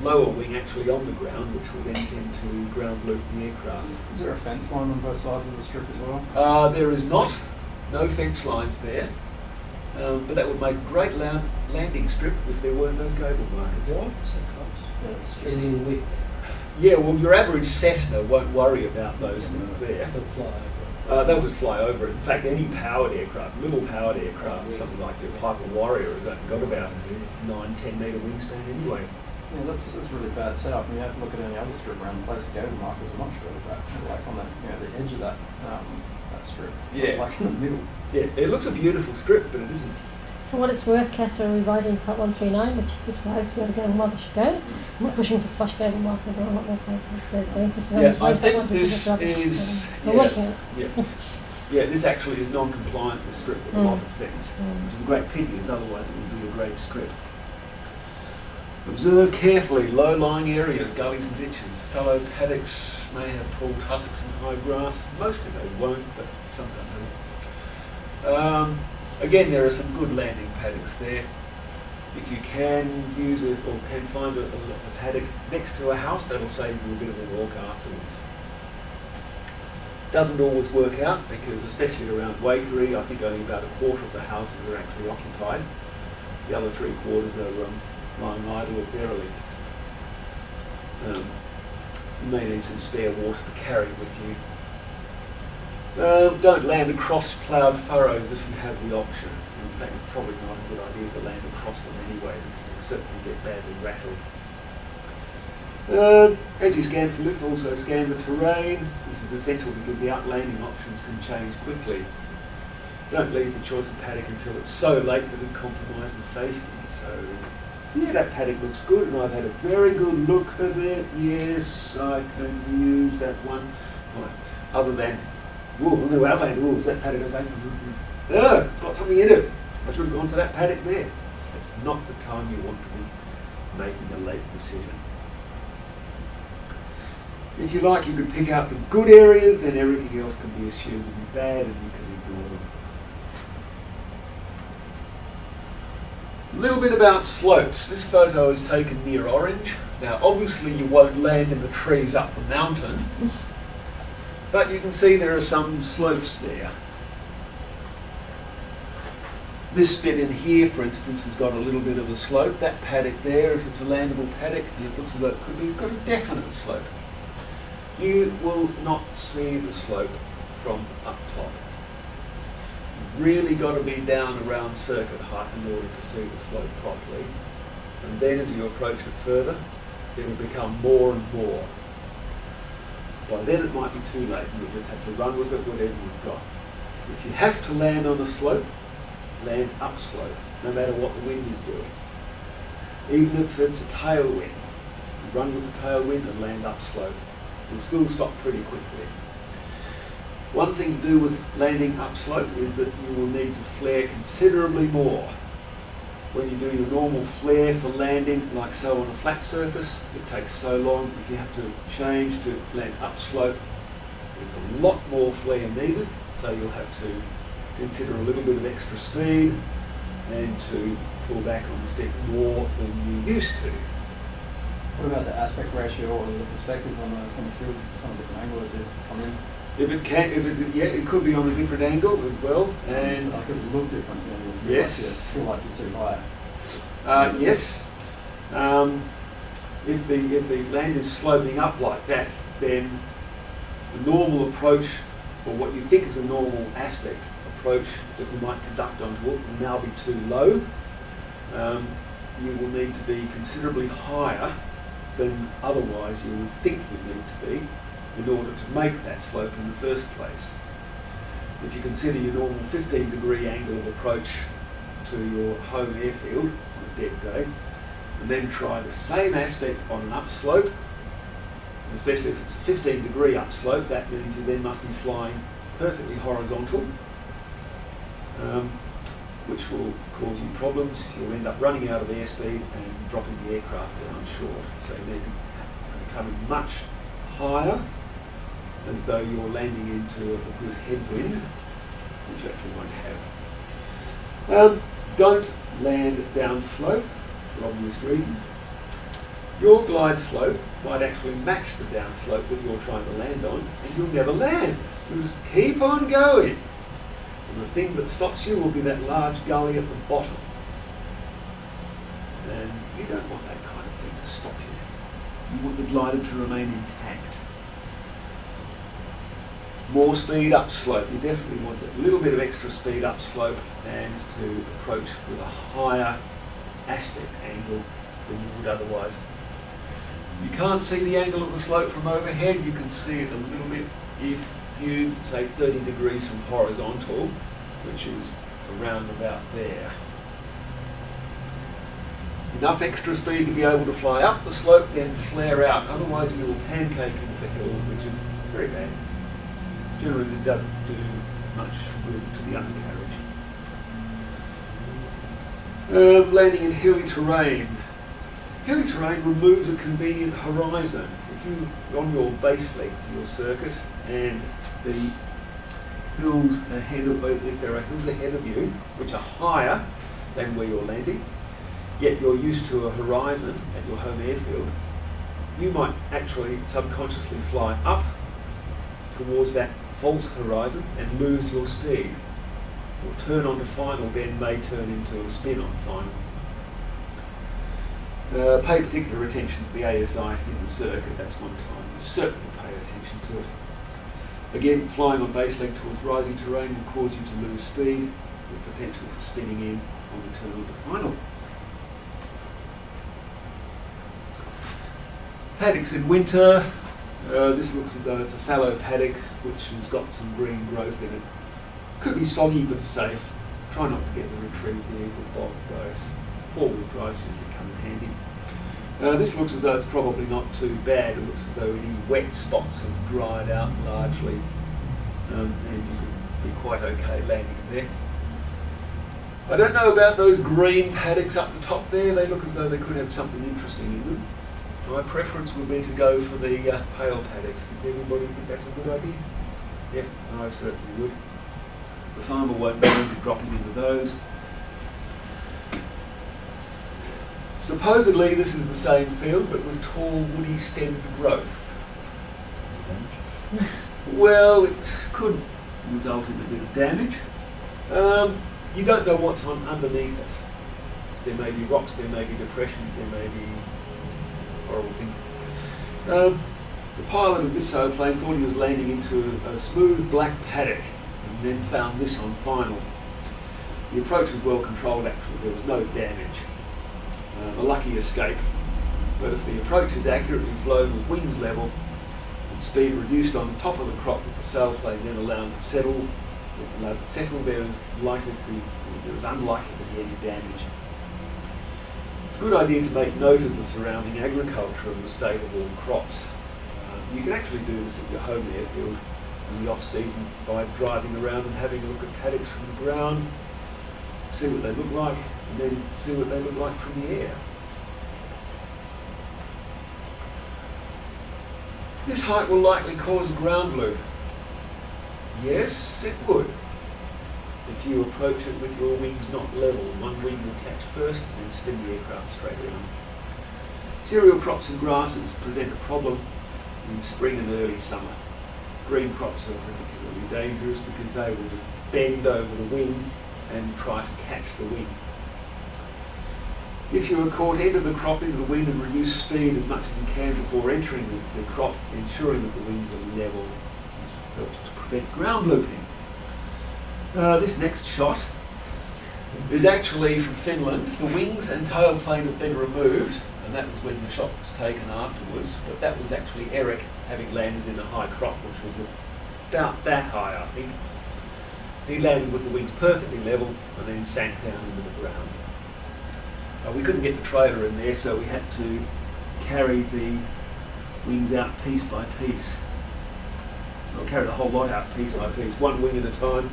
lower wing actually on the ground, which will then tend to ground loop the aircraft. Is there a fence line on both sides of the strip as well? There is not. No fence lines there. But that would make a great landing strip if there weren't those gable markers. Why? So close. Yeah, it's Really in width. Yeah, well, your average Cessna won't worry about those things there. So fly over. They'll just fly over it. In fact, any powered aircraft, little powered aircraft, something like your Piper Warrior, has only got about 9-10 metre wingspan anyway. Yeah, that's really bad setup. And you have to look at any other strip around the place. The gable markers are much further back, like on the the edge of that strip. Yeah. Like in the middle. Yeah, it looks a beautiful strip, but it isn't. For what it's worth, Cass are revising Part 139, which describes where the gable markers should go. I'm not pushing for flush gable markers in a lot more places. Yeah, I think this is. We're working on it. Yeah. Yeah, this actually is non-compliant with strip with a lot of things, which is a great pity, as otherwise it would be a great strip. Observe carefully low-lying areas, gullies and ditches. Fallow paddocks may have tall tussocks and high grass. Mostly they won't, but sometimes they will. Again, there are some good landing paddocks there. If you can use it or can find a paddock next to a house, that'll save you a bit of a walk afterwards. Doesn't always work out because, especially around Waikerie, I think only about a quarter of the houses are actually occupied. The other 3/4 are lying idle or derelict. You may need some spare water to carry with you. Don't land across ploughed furrows if you have the option. In fact, it's probably not a good idea to land across them anyway, because you'll certainly get badly rattled. As you scan for lift, also scan the terrain. This is essential because the outlanding options can change quickly. Don't leave the choice of paddock until it's so late that it compromises safety. So, yeah, that paddock looks good, and I've had a very good look at it. Yes, I can use that one. Right. Other than, oh, no, Outlander, oh, is that paddock okay? No, it's got something in it. I should have gone for that paddock there. It's not the time you want to be making a late decision. If you like, you could pick out the good areas, then everything else can be assumed to be bad, and you can ignore them. A little bit about slopes. This photo is taken near Orange. Now, obviously you won't land in the trees up the mountain, but you can see there are some slopes there. This bit in here, for instance, has got a little bit of a slope. That paddock there, if it's a landable paddock, and it looks as though it could be, it's got a definite slope. You will not see the slope from up top. You've really got to be down around circuit height in order to see the slope properly. And then as you approach it further, it will become more and more. By then it might be too late, and you'll just have to run with it, whatever you've got. If you have to land on a slope, land upslope, no matter what the wind is doing. Even if it's a tailwind, you run with the tailwind and land upslope. You'll still stop pretty quickly. One thing to do with landing upslope is that you will need to flare considerably more. When you do your normal flare for landing, like so on a flat surface, it takes so long. If you have to change to land upslope, there's a lot more flare needed, so you'll have to consider a little bit of extra speed and to pull back on the stick more than you used to. What about the aspect ratio or the perspective from the field, some different angle as it come in? It could be on a different angle as well, and like it would look different. You know, yes, feel like you're too high. Yes. If the land is sloping up like that, then the normal approach, or what you think is a normal aspect approach that you might conduct onto it, will now be too low. You will need to be considerably higher than otherwise you would think you need to be in order to make that slope in the first place. If you consider your normal 15-degree angle of approach to your home airfield on a dead day, and then try the same aspect on an upslope, especially if it's a 15-degree upslope, that means you then must be flying perfectly horizontal, which will cause you problems. You'll end up running out of airspeed and dropping the aircraft down short. So you need to be coming much higher, as though you're landing into a good headwind, which you actually won't have. Don't land downslope for obvious reasons. Your glide slope might actually match the downslope that you're trying to land on, and you'll never land. You'll just keep on going. And the thing that stops you will be that large gully at the bottom. And you don't want that kind of thing to stop you. You want the glider to remain intact. More speed upslope. You definitely want a little bit of extra speed upslope and to approach with a higher aspect angle than you would otherwise. You can't see the angle of the slope from overhead. You can see it a little bit if you say 30 degrees from horizontal, which is around about there. Enough extra speed to be able to fly up the slope, then flare out. Otherwise you will pancake into the hill, which is very bad. Generally it doesn't do much good to the undercarriage. Landing in hilly terrain. Hilly terrain removes a convenient horizon. If you're on your base length for your circuit and the hills ahead of, if there are hills ahead of you which are higher than where you're landing, yet you're used to a horizon at your home airfield, you might actually subconsciously fly up towards that false horizon and lose your speed. Your turn onto final then may turn into a spin on final. Pay particular attention to the ASI in the circuit, that's one time. You certainly pay attention to it. Again, flying on base leg towards rising terrain will cause you to lose speed, with potential for spinning in on the turn to final. Paddocks in winter. This looks as though it's a fallow paddock which has got some green growth in it. Could be soggy but safe. Try not to get the retrieve vehicle bog growth. Four-wheel drive usually come in handy. This looks as though it's probably not too bad. It looks as though any wet spots have dried out largely, and you could be quite okay landing there. I don't know about those green paddocks up the top there. They look as though they could have something interesting in them. My preference would be to go for the pale paddocks. Does everybody think that's a good idea? Yeah, I certainly would. The farmer won't be dropping into those. Supposedly this is the same field but with tall woody stemmed growth. Well, it could result in a bit of damage. You don't know what's underneath it. There may be rocks, there may be depressions, there may be horrible things. The pilot of this plane thought he was landing into a smooth black paddock and then found this on final. The approach was well controlled actually, there was no damage. A lucky escape. But if the approach is accurately flown with wings level and speed reduced on the top of the crop with the sailplane then allowed to settle, there is unlikely to be any damage. It's a good idea to make note of the surrounding agriculture and the state of all crops. You can actually do this at your home airfield in the off-season by driving around and having a look at paddocks from the ground, see what they look like, and then see what they look like from the air. This height will likely cause a ground loop. Yes, it would. If you approach it with your wings not level, one wing will catch first and then spin the aircraft straight around. Cereal crops and grasses present a problem in spring and early summer. Green crops are particularly dangerous because they will just bend over the wing and try to catch the wing. If you are caught into the crop into the wind and reduce speed as much as you can before entering the crop, ensuring that the wings are level helps to prevent ground looping. This next shot is actually from Finland. The wings and tailplane have been removed, and that was when the shot was taken afterwards, but that was actually Eric having landed in a high crop, which was about that high, I think. He landed with the wings perfectly level and then sank down into the ground. We couldn't get the trailer in there, so we had to carry the wings out piece by piece. We'll carry the whole lot out piece by piece, one wing at a time,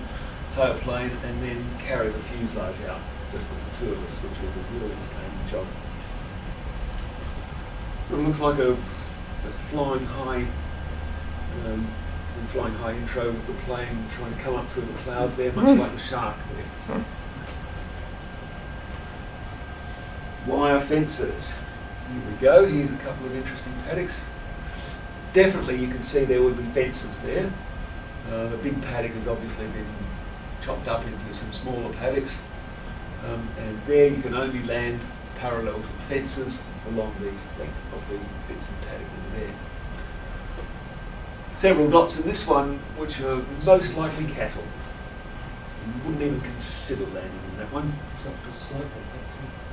tailplane, and then carry the fuselage out, just with the two of us, which was a really entertaining job. So it looks like a flying high intro with the plane trying to come up through the clouds there, much like the shark there. Wire fences. Here we go, here's a couple of interesting paddocks. Definitely you can see there would be fences there. The big paddock has obviously been chopped up into some smaller paddocks. And there you can only land parallel to the fences along the length of the bits of paddock in there. Several dots in this one which are most likely cattle. You wouldn't even consider landing in that one.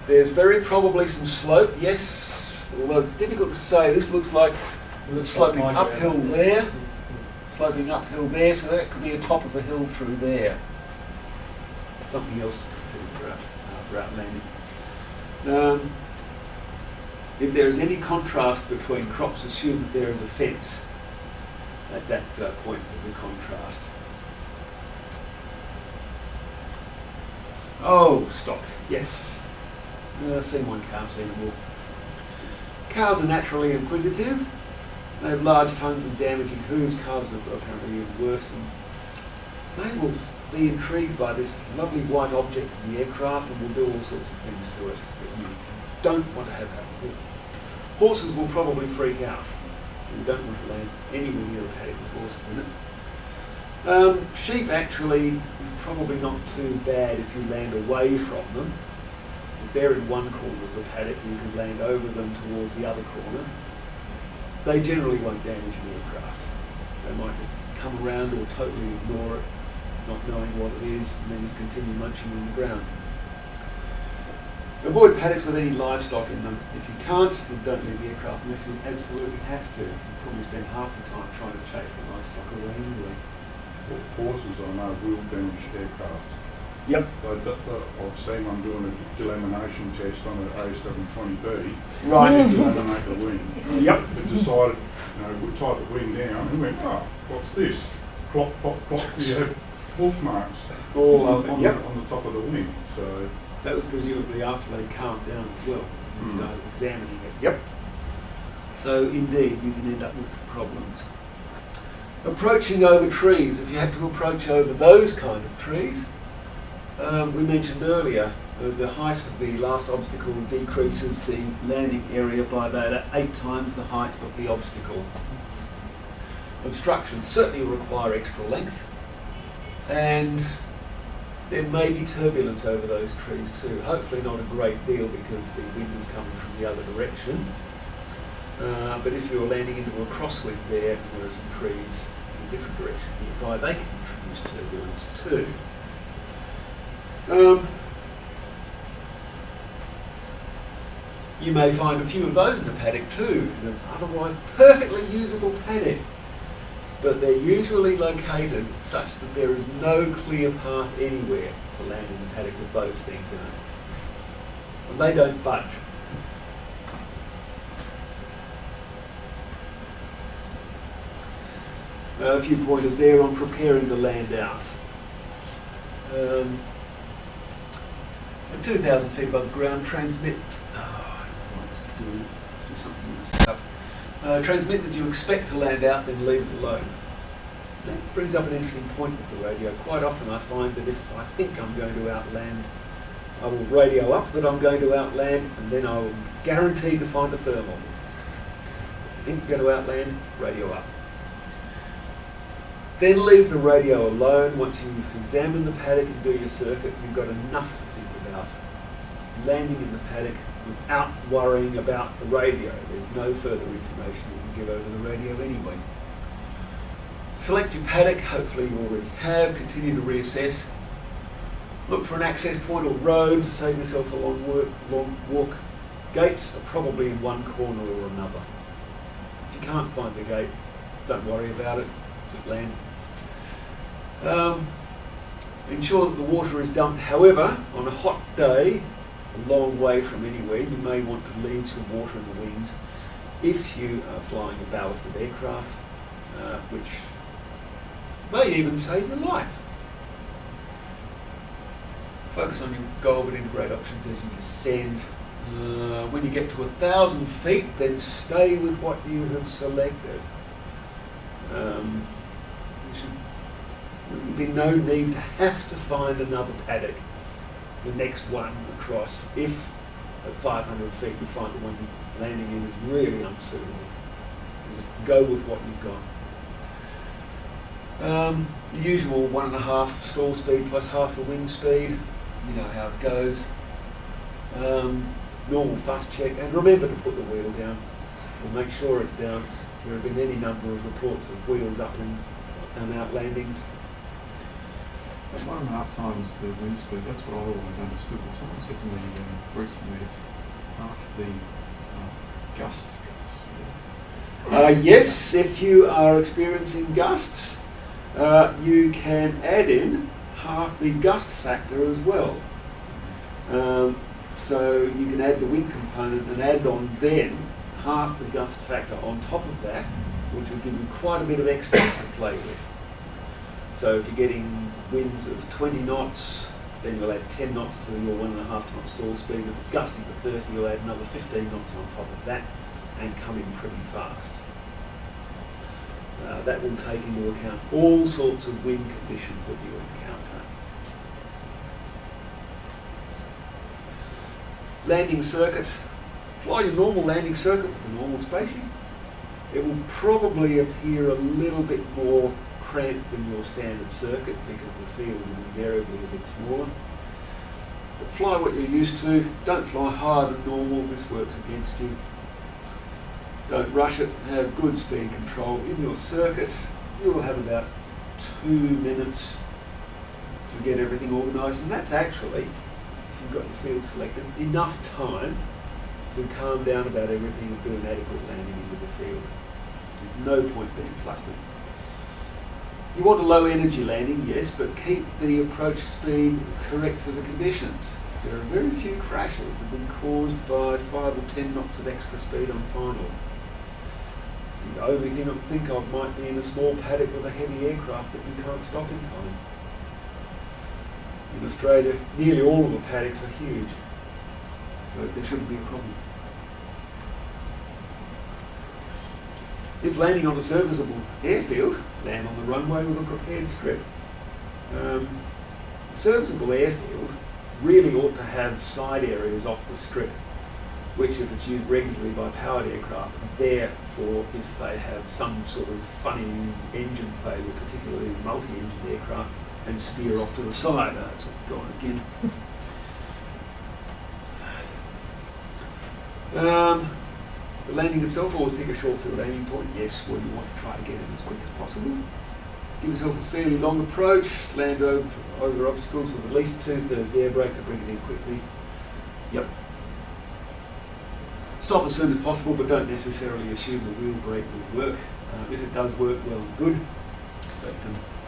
There's very probably some slope, yes, although it's difficult to say. This looks like it's sloping uphill there, sloping uphill there, so that could be a top of a hill through there. Something else to consider for outlanding. If there is any contrast between crops, assume that there is a fence at that point of the contrast. Oh, stock, yes. Seen one cow, seen them all. Cows are naturally inquisitive. They have large tongues and damaging hooves. Calves are apparently even worse. And they will be intrigued by this lovely white object in the aircraft and will do all sorts of things to it that you don't want to have happen. Horses will probably freak out. You don't want to land anywhere near a paddock with horses in it. Sheep actually probably not too bad if you land away from them. If they're in one corner of the paddock, you can land over them towards the other corner. They generally won't damage an aircraft. They might just come around or totally ignore it, not knowing what it is, and then just continue munching on the ground. Avoid paddocks with any livestock in them. If you can't, then don't leave the aircraft unless you absolutely have to. You probably spend half the time trying to chase the livestock away anyway. Horses, I know, will damage aircraft. Yep. I've seen them doing a delamination test on an ASW-20B. Right. Delaminate the wing. Yep. It decided, we tied the wing down and went, oh, what's this? Plop, plop, plop. You have hoof marks All on, over. on, Yep. on the top of the wing. So That was presumably after they calmed down as well and started examining it. Yep. So indeed, you can end up with problems. Approaching over trees. If you had to approach over those kind of trees, we mentioned earlier, the height of the last obstacle decreases the landing area by about 8 times the height of the obstacle. Obstructions certainly require extra length, and there may be turbulence over those trees too. Hopefully not a great deal because the wind is coming from the other direction. But if you're landing into a crosswind there and there are some trees in a different direction nearby, they can introduce turbulence too. You may find a few of those in a paddock too, in an otherwise perfectly usable paddock. But they're usually located such that there is no clear path anywhere to land in the paddock with those things in it. And they don't budge. A few pointers there on preparing to land out. At 2,000 feet above the ground, transmit. Let's do something this up. Transmit that you expect to land out, then leave it alone. That brings up an interesting point with the radio. Quite often I find that if I think I'm going to outland, I will radio up that I'm going to outland, and then I will guarantee to find a thermal. If you think you're going to outland, radio up. Then leave the radio alone. Once you've examined the paddock and do your circuit, you've got enough to think about landing in the paddock without worrying about the radio. There's no further information you can give over the radio anyway. Select your paddock, hopefully you already have. Continue to reassess. Look for an access point or road to save yourself a long walk. Gates are probably in one corner or another. If you can't find the gate, don't worry about it. Just land. Ensure that the water is dumped. However, on a hot day, a long way from anywhere, you may want to leave some water in the wings if you are flying a ballasted aircraft, which may even save your life. Focus on your goal but integrate options as you descend. When you get to 1,000 feet, then stay with what you have selected. There will be no need to have to find another paddock, the next one across, if at 500 feet you find the one you're landing in is really unsuitable. Just go with what you've got. The usual 1.5 stall speed plus half the wind speed, you know how it goes. Normal fast check, and remember to put the wheel down, or make sure it's down. There have been any number of reports of wheels up in outlandings. At 1.5 times the wind speed, that's what I always understood. Well, someone said to me recently it's half the gusts. Yes, if you are experiencing gusts, you can add in half the gust factor as well. So you can add the wind component and add on then half the gust factor on top of that, which will give you quite a bit of extra to play with. So if you're getting winds of 20 knots, then you'll add 10 knots to your 1.5 knot stall speed. If it's gusting for 30, you'll add another 15 knots on top of that and come in pretty fast. That will take into account all sorts of wind conditions that you encounter. Landing circuit. Fly your normal landing circuit with the normal spacing. It will probably appear a little bit more cramped than your standard circuit because the field is invariably a bit smaller. But fly what you're used to. Don't fly higher than normal. This works against you. Don't rush it. Have good speed control. In your circuit, you will have about 2 minutes to get everything organised, and that's actually, if you've got your field selected, enough time to calm down about everything and do an adequate landing into the field. There's no point being flustered. You want a low energy landing, yes, but keep the approach speed correct to the conditions. There are very few crashes that have been caused by 5 or 10 knots of extra speed on final. The only thing I think of might be in a small paddock with a heavy aircraft that you can't stop in time. In Australia, nearly all of the paddocks are huge, so there shouldn't be a problem. If landing on a serviceable airfield, land on the runway with a prepared strip. A serviceable airfield really ought to have side areas off the strip, which, if it's used regularly by powered aircraft, are there for if they have some sort of funny engine failure, particularly multi-engine aircraft, and steer off to the side. That's gone again. The landing itself, always pick a short field aiming point. Yes, well, you want to try to get it as quick as possible. Give yourself a fairly long approach, land over obstacles with at least 2/3 air brake to bring it in quickly. Yep. Stop as soon as possible, but don't necessarily assume the wheel brake will work. If it does work, well and good, but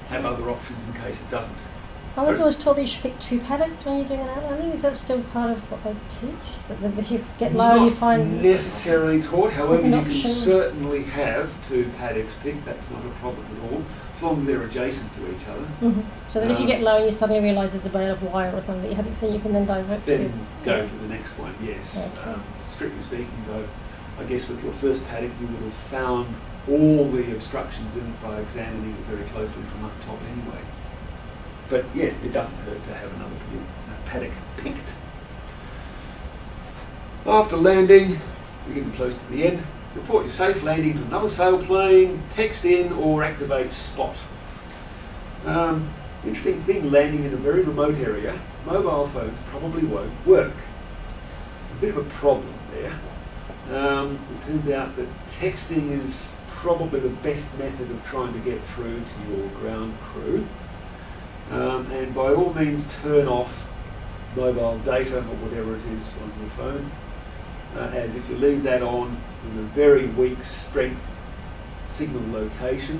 have other options in case it doesn't. I was always told that you should pick 2 paddocks when you're doing an outlanding. Is that still part of what they teach? That if you get low, you find... Not necessarily taught, however, you can option. certainly have 2 paddocks picked. That's not a problem at all, as long as they're adjacent to each other. So that if you get low and you suddenly realise there's a bale of wire or something that you haven't seen, you can then divert Then to... go to the next one, yes. Okay. Strictly speaking, though, I guess with your first paddock, you would have found all the obstructions in it by examining it very closely from up top anyway. But yeah, it doesn't hurt to have another paddock picked. After landing, we're getting close to the end. Report your safe landing to another sailplane, text in or activate spot. Interesting thing, landing in a very remote area, mobile phones probably won't work. A bit of a problem there. It turns out that texting is probably the best method of trying to get through to your ground crew. And by all means turn off mobile data or whatever it is on your phone, as if you leave that on in a very weak strength signal location,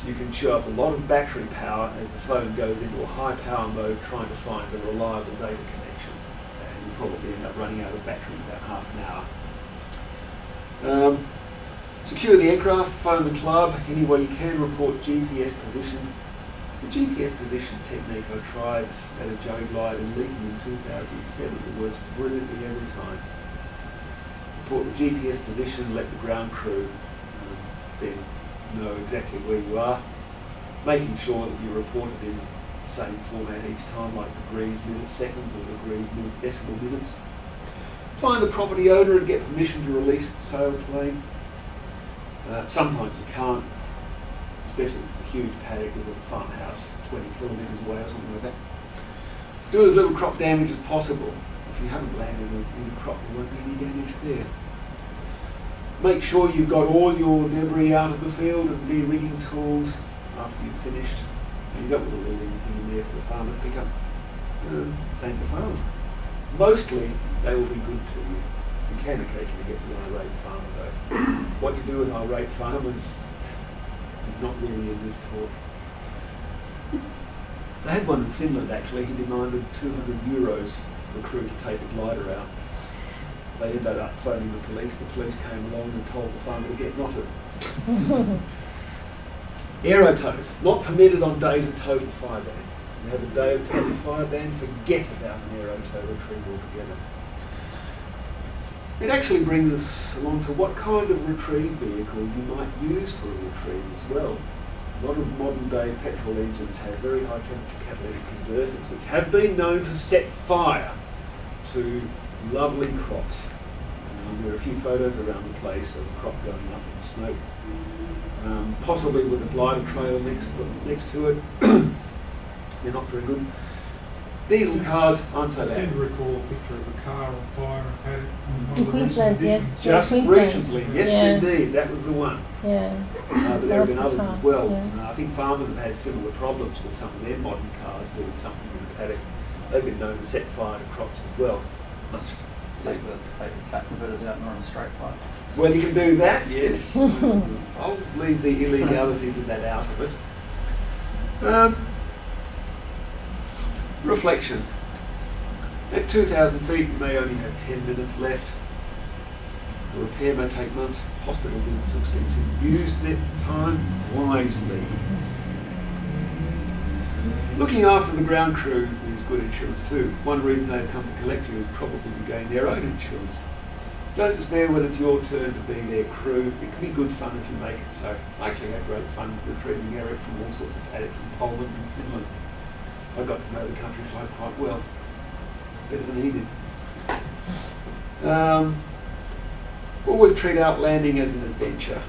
you can chew up a lot of battery power as the phone goes into a high power mode trying to find a reliable data connection, and you probably end up running out of battery in about half an hour. Secure the aircraft, phone the club, any way you can, report GPS position. The GPS position technique I tried at a Joe Glide in Leeton in 2007. It works brilliantly every time. Report the GPS position, let the ground crew then know exactly where you are, making sure that you report it in the same format each time, like degrees, minutes, seconds, or degrees, minutes, decimal minutes. Find the property owner and get permission to release the sailplane. Sometimes you can't, especially if it's a huge paddock with a farmhouse 20 kilometres away or something like that. Do as little crop damage as possible. If you haven't landed in a crop, there won't be any damage there. Make sure you've got all your debris out of the field and de-rigging tools after you've finished. And you don't want to leave anything in there for the farmer to pick up. Thank the farmer. Mostly, they will be good to you. You can occasionally get the irate farmer though. What you do with irate farmers is not really in this talk. They had one in Finland actually. He demanded €200 for a crew to take a glider out. They ended up phoning the police. The police came along and told the farmer to get knotted. Aero tows, not permitted on days of total fire ban. You have a day of total fire ban, forget about an aero tow retrieve altogether. It actually brings us along to what kind of retrieve vehicle you might use for a retrieve as well. A lot of modern day petrol engines have very high temperature catalytic converters which have been known to set fire to lovely crops. There are a few photos around the place of a crop going up in smoke, possibly with a glider trail next to it. They're not very good. Diesel cars aren't so I seem bad. to recall a picture of a car on fire and had it in one In of the recent Queensland, yeah. editions. Yeah, Just Queensland. recently, yes Yeah. indeed, that was the one. Yeah. But there That have was been the others car, as well. yeah. I think farmers have had similar problems with some of their modern cars doing something in the paddock. They've been known to set fire to crops as well. Must take the cat converters out and run a straight pipe. Well, you can do that, yes. I'll leave the illegalities of that out of it. Reflection. At 2,000 feet, you may only have 10 minutes left. The repair may take months. Hospital visits are expensive. Use that time wisely. Looking after the ground crew is good insurance too. One reason they've come to collect you is probably to gain their own insurance. Don't despair when it's your turn to be their crew. It can be good fun if you make it so. I actually had great fun retrieving Eric from all sorts of paddocks in Poland and Finland. I got to know the countryside quite well. Better than he did. Always treat Outlanding as an adventure.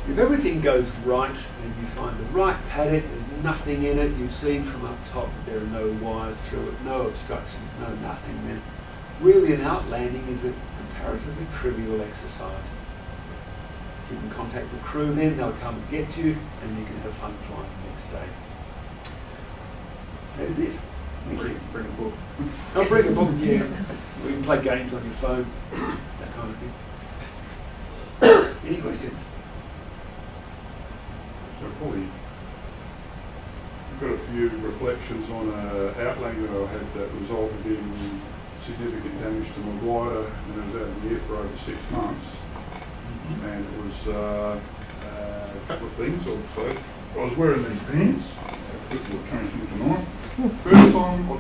If everything goes right and you find the right paddock, there's nothing in it, you've seen from up top that there are no wires through it, no obstructions, no nothing, then really an Outlanding is a comparatively trivial exercise. If you can contact the crew then, they'll come and get you and you can have fun flying the next day. That is it. Thank you. Bring a book. I'll bring a book, yeah. We can play games on your phone, that kind of thing. Any questions? So probably I've got a few reflections on Outlanding that I had that resulted in significant damage to my glider, and it was out in the air for over 6 months. And it was a couple of things. Also, I was wearing these pants. We'll change them tonight. First time I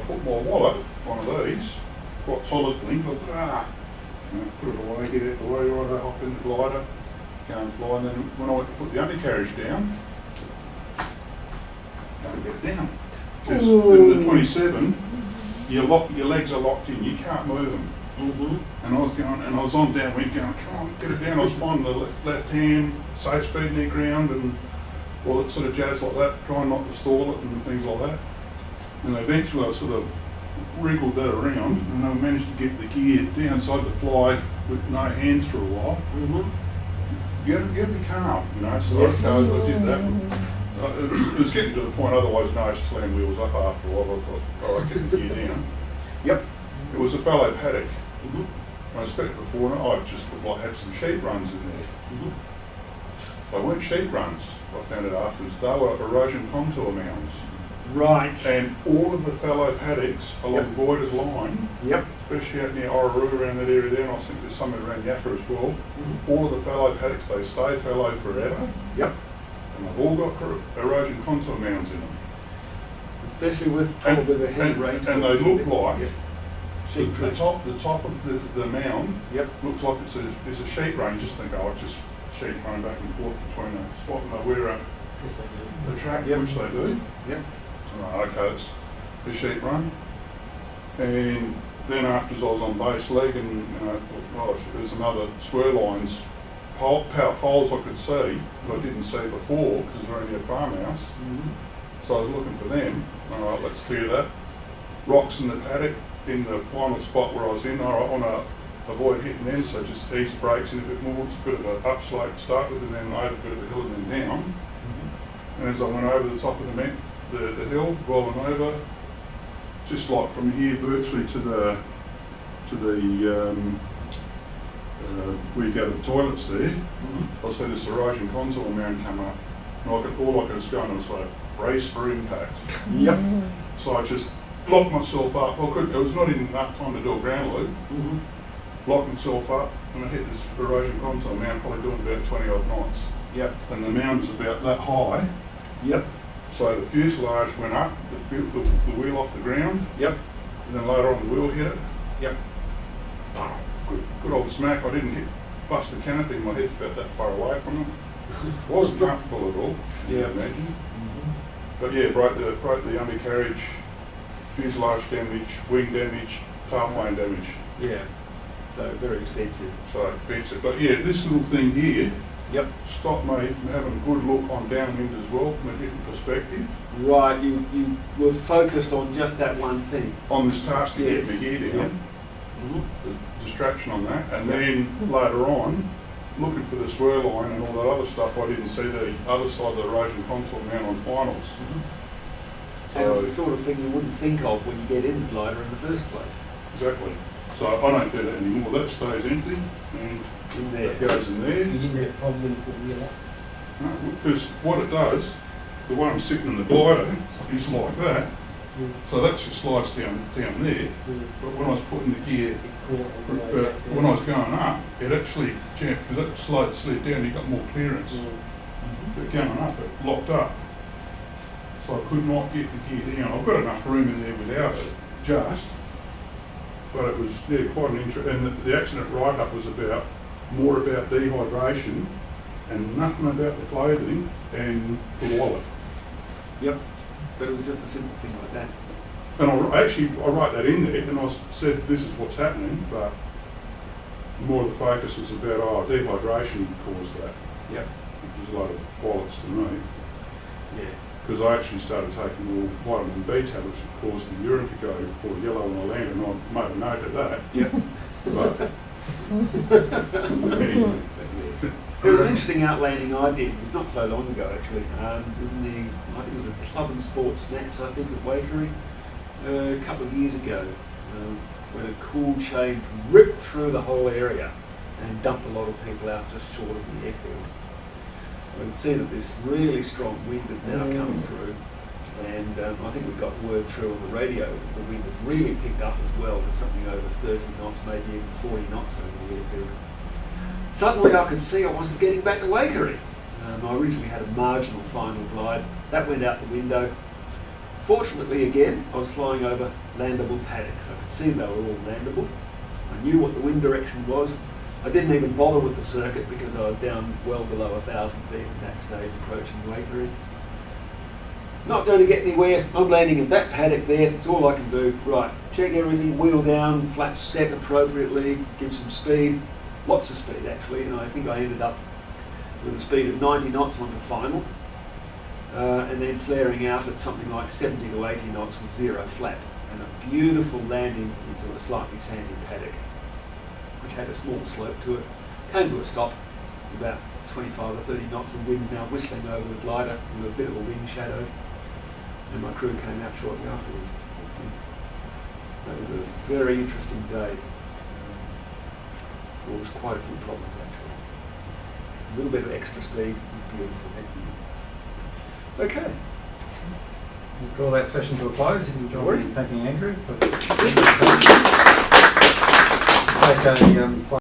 put my wallet, one of these, quite solid thing, put it away, get it away, right, hop in the glider, go and fly, and then when I went to put the undercarriage down, don't get it down. Because in the 27, your legs are locked in, you can't move them. And I was going, and I was on downwind going, come on, get it down. I was finding the left hand, safe speed near ground, and all that sort of jazz like that, trying not to stall it and things like that. And eventually I sort of wriggled that around, and I managed to get the gear down so I had to fly with no hands for a while. You have to be calm, you know, so Yes. I did that. It was getting to the point, otherwise no, slam wheels up after a while. I thought, all right, get the gear down. Yep. It was a fallow paddock. I expected before, and I just looked like I had some sheep runs in there. They weren't sheep runs, I found out afterwards. They were erosion contour mounds. Right. And all of the fallow paddocks along Boyder's line, especially out near Orroroo, around that area there, and I think there's some around Yakka as well, all of the fallow paddocks, they stay fallow forever. And they've all got erosion contour mounds in them. Especially with probably the heavy rains. And they look like sheep the top of the mound looks like it's a sheep run. You just think, oh, it's just sheep running back and forth between a spot and they wear a track, which they do. Right, okay, it's a sheep run. And then afterwards I was on base leg and I thought, gosh, there's another swirl lines, poles I could see that I didn't see before because we're only a farmhouse. So I was looking for them. All right, let's clear that. Rocks in the paddock in the final spot where I was in. All right, I want to avoid hitting them, so just ease the brakes in a bit more. It's a bit of an upslope to start with and then over a bit of a hill and then down. And as I went over the top of the hill, rolling over, just like from here virtually to the where you go to the toilets there, I see this erosion contour mound come up. And all I could just go and sort of brace for impact. So I just locked myself up. Well, it was not even enough time to do a ground loop. Locked myself up and I hit this erosion contour mound, probably doing about 20 odd knots. And the mound was about that high. So the fuselage went up, the wheel off the ground. And then later on the wheel hit it. Good old smack. I didn't bust the canopy. My head's about that far away from it. Wasn't comfortable at all. You can imagine. But yeah, broke the undercarriage, fuselage damage, wing damage, tailplane damage. So very expensive. So expensive. But yeah, this little thing here, Yep. stopped me from having a good look on downwind as well from a different perspective Right, you were focused on just that one thing. on this task to Yes. get my gear down. Yep. The distraction on that, and then later on, looking for the swirl line and all that other stuff, I didn't see the other side of the erosion contour mount on finals. And it's the sort of thing you wouldn't think of when you get in the glider in the first place. Exactly. So I don't do that anymore. That stays empty and In there. that goes in there. You didn't have a problem when you put the wheel up? Because what it does, the way I'm sitting in the glider is like that. So that just slides down there. But when I was putting the gear, when I was going up, it actually jammed because that slid down. You got more clearance. But going up, it locked up. So I could not get the gear down. I've got enough room in there without it, but it was quite an interesting. And the accident write-up was more about dehydration and nothing about the clothing and the wallet. Yep. But it was just a simple thing like that. And I write that in there, and I said this is what's happening, but more of the focus was about dehydration caused that, Yep. which is a lot of bollocks to me. Yeah. Because I actually started taking all vitamin B tablets that caused the urine to go all yellow when I landed, and I made a note of that. Yep. But anyway, There was an interesting outlanding I did. It was not so long ago actually. It was in the, I think it was a Club and Sports Nets, I think, at Waikerie, a couple of years ago, when a cool chain ripped through the whole area and dumped a lot of people out just short of the airfield. I could see that this really strong wind had now come through, and I think we got word through on the radio that the wind had really picked up as well to something over 30 knots, maybe even 40 knots over the airfield. Suddenly I could see I wasn't getting back to Waikerie. I originally had a marginal final glide. That went out the window. Fortunately, again, I was flying over landable paddocks. I could see they were all landable. I knew what the wind direction was. I didn't even bother with the circuit because I was down well below 1,000 feet at that stage, approaching Waikerie. Not going to get anywhere. I'm landing in that paddock there. That's all I can do. Right, check everything, wheel down, flaps set appropriately, give some speed. Lots of speed actually, and I think I ended up with a speed of 90 knots on the final, and then flaring out at something like 70 to 80 knots with zero flap, and a beautiful landing into a slightly sandy paddock, which had a small slope to it. Came to a stop, about 25 or 30 knots of wind now whistling over the glider with a bit of a wind shadow, and my crew came out shortly afterwards. That was a very interesting day. There was quite a few problems actually. A little bit of extra speed, beautiful. Okay. We'll draw that session to a close. If you join me in thanking Andrew.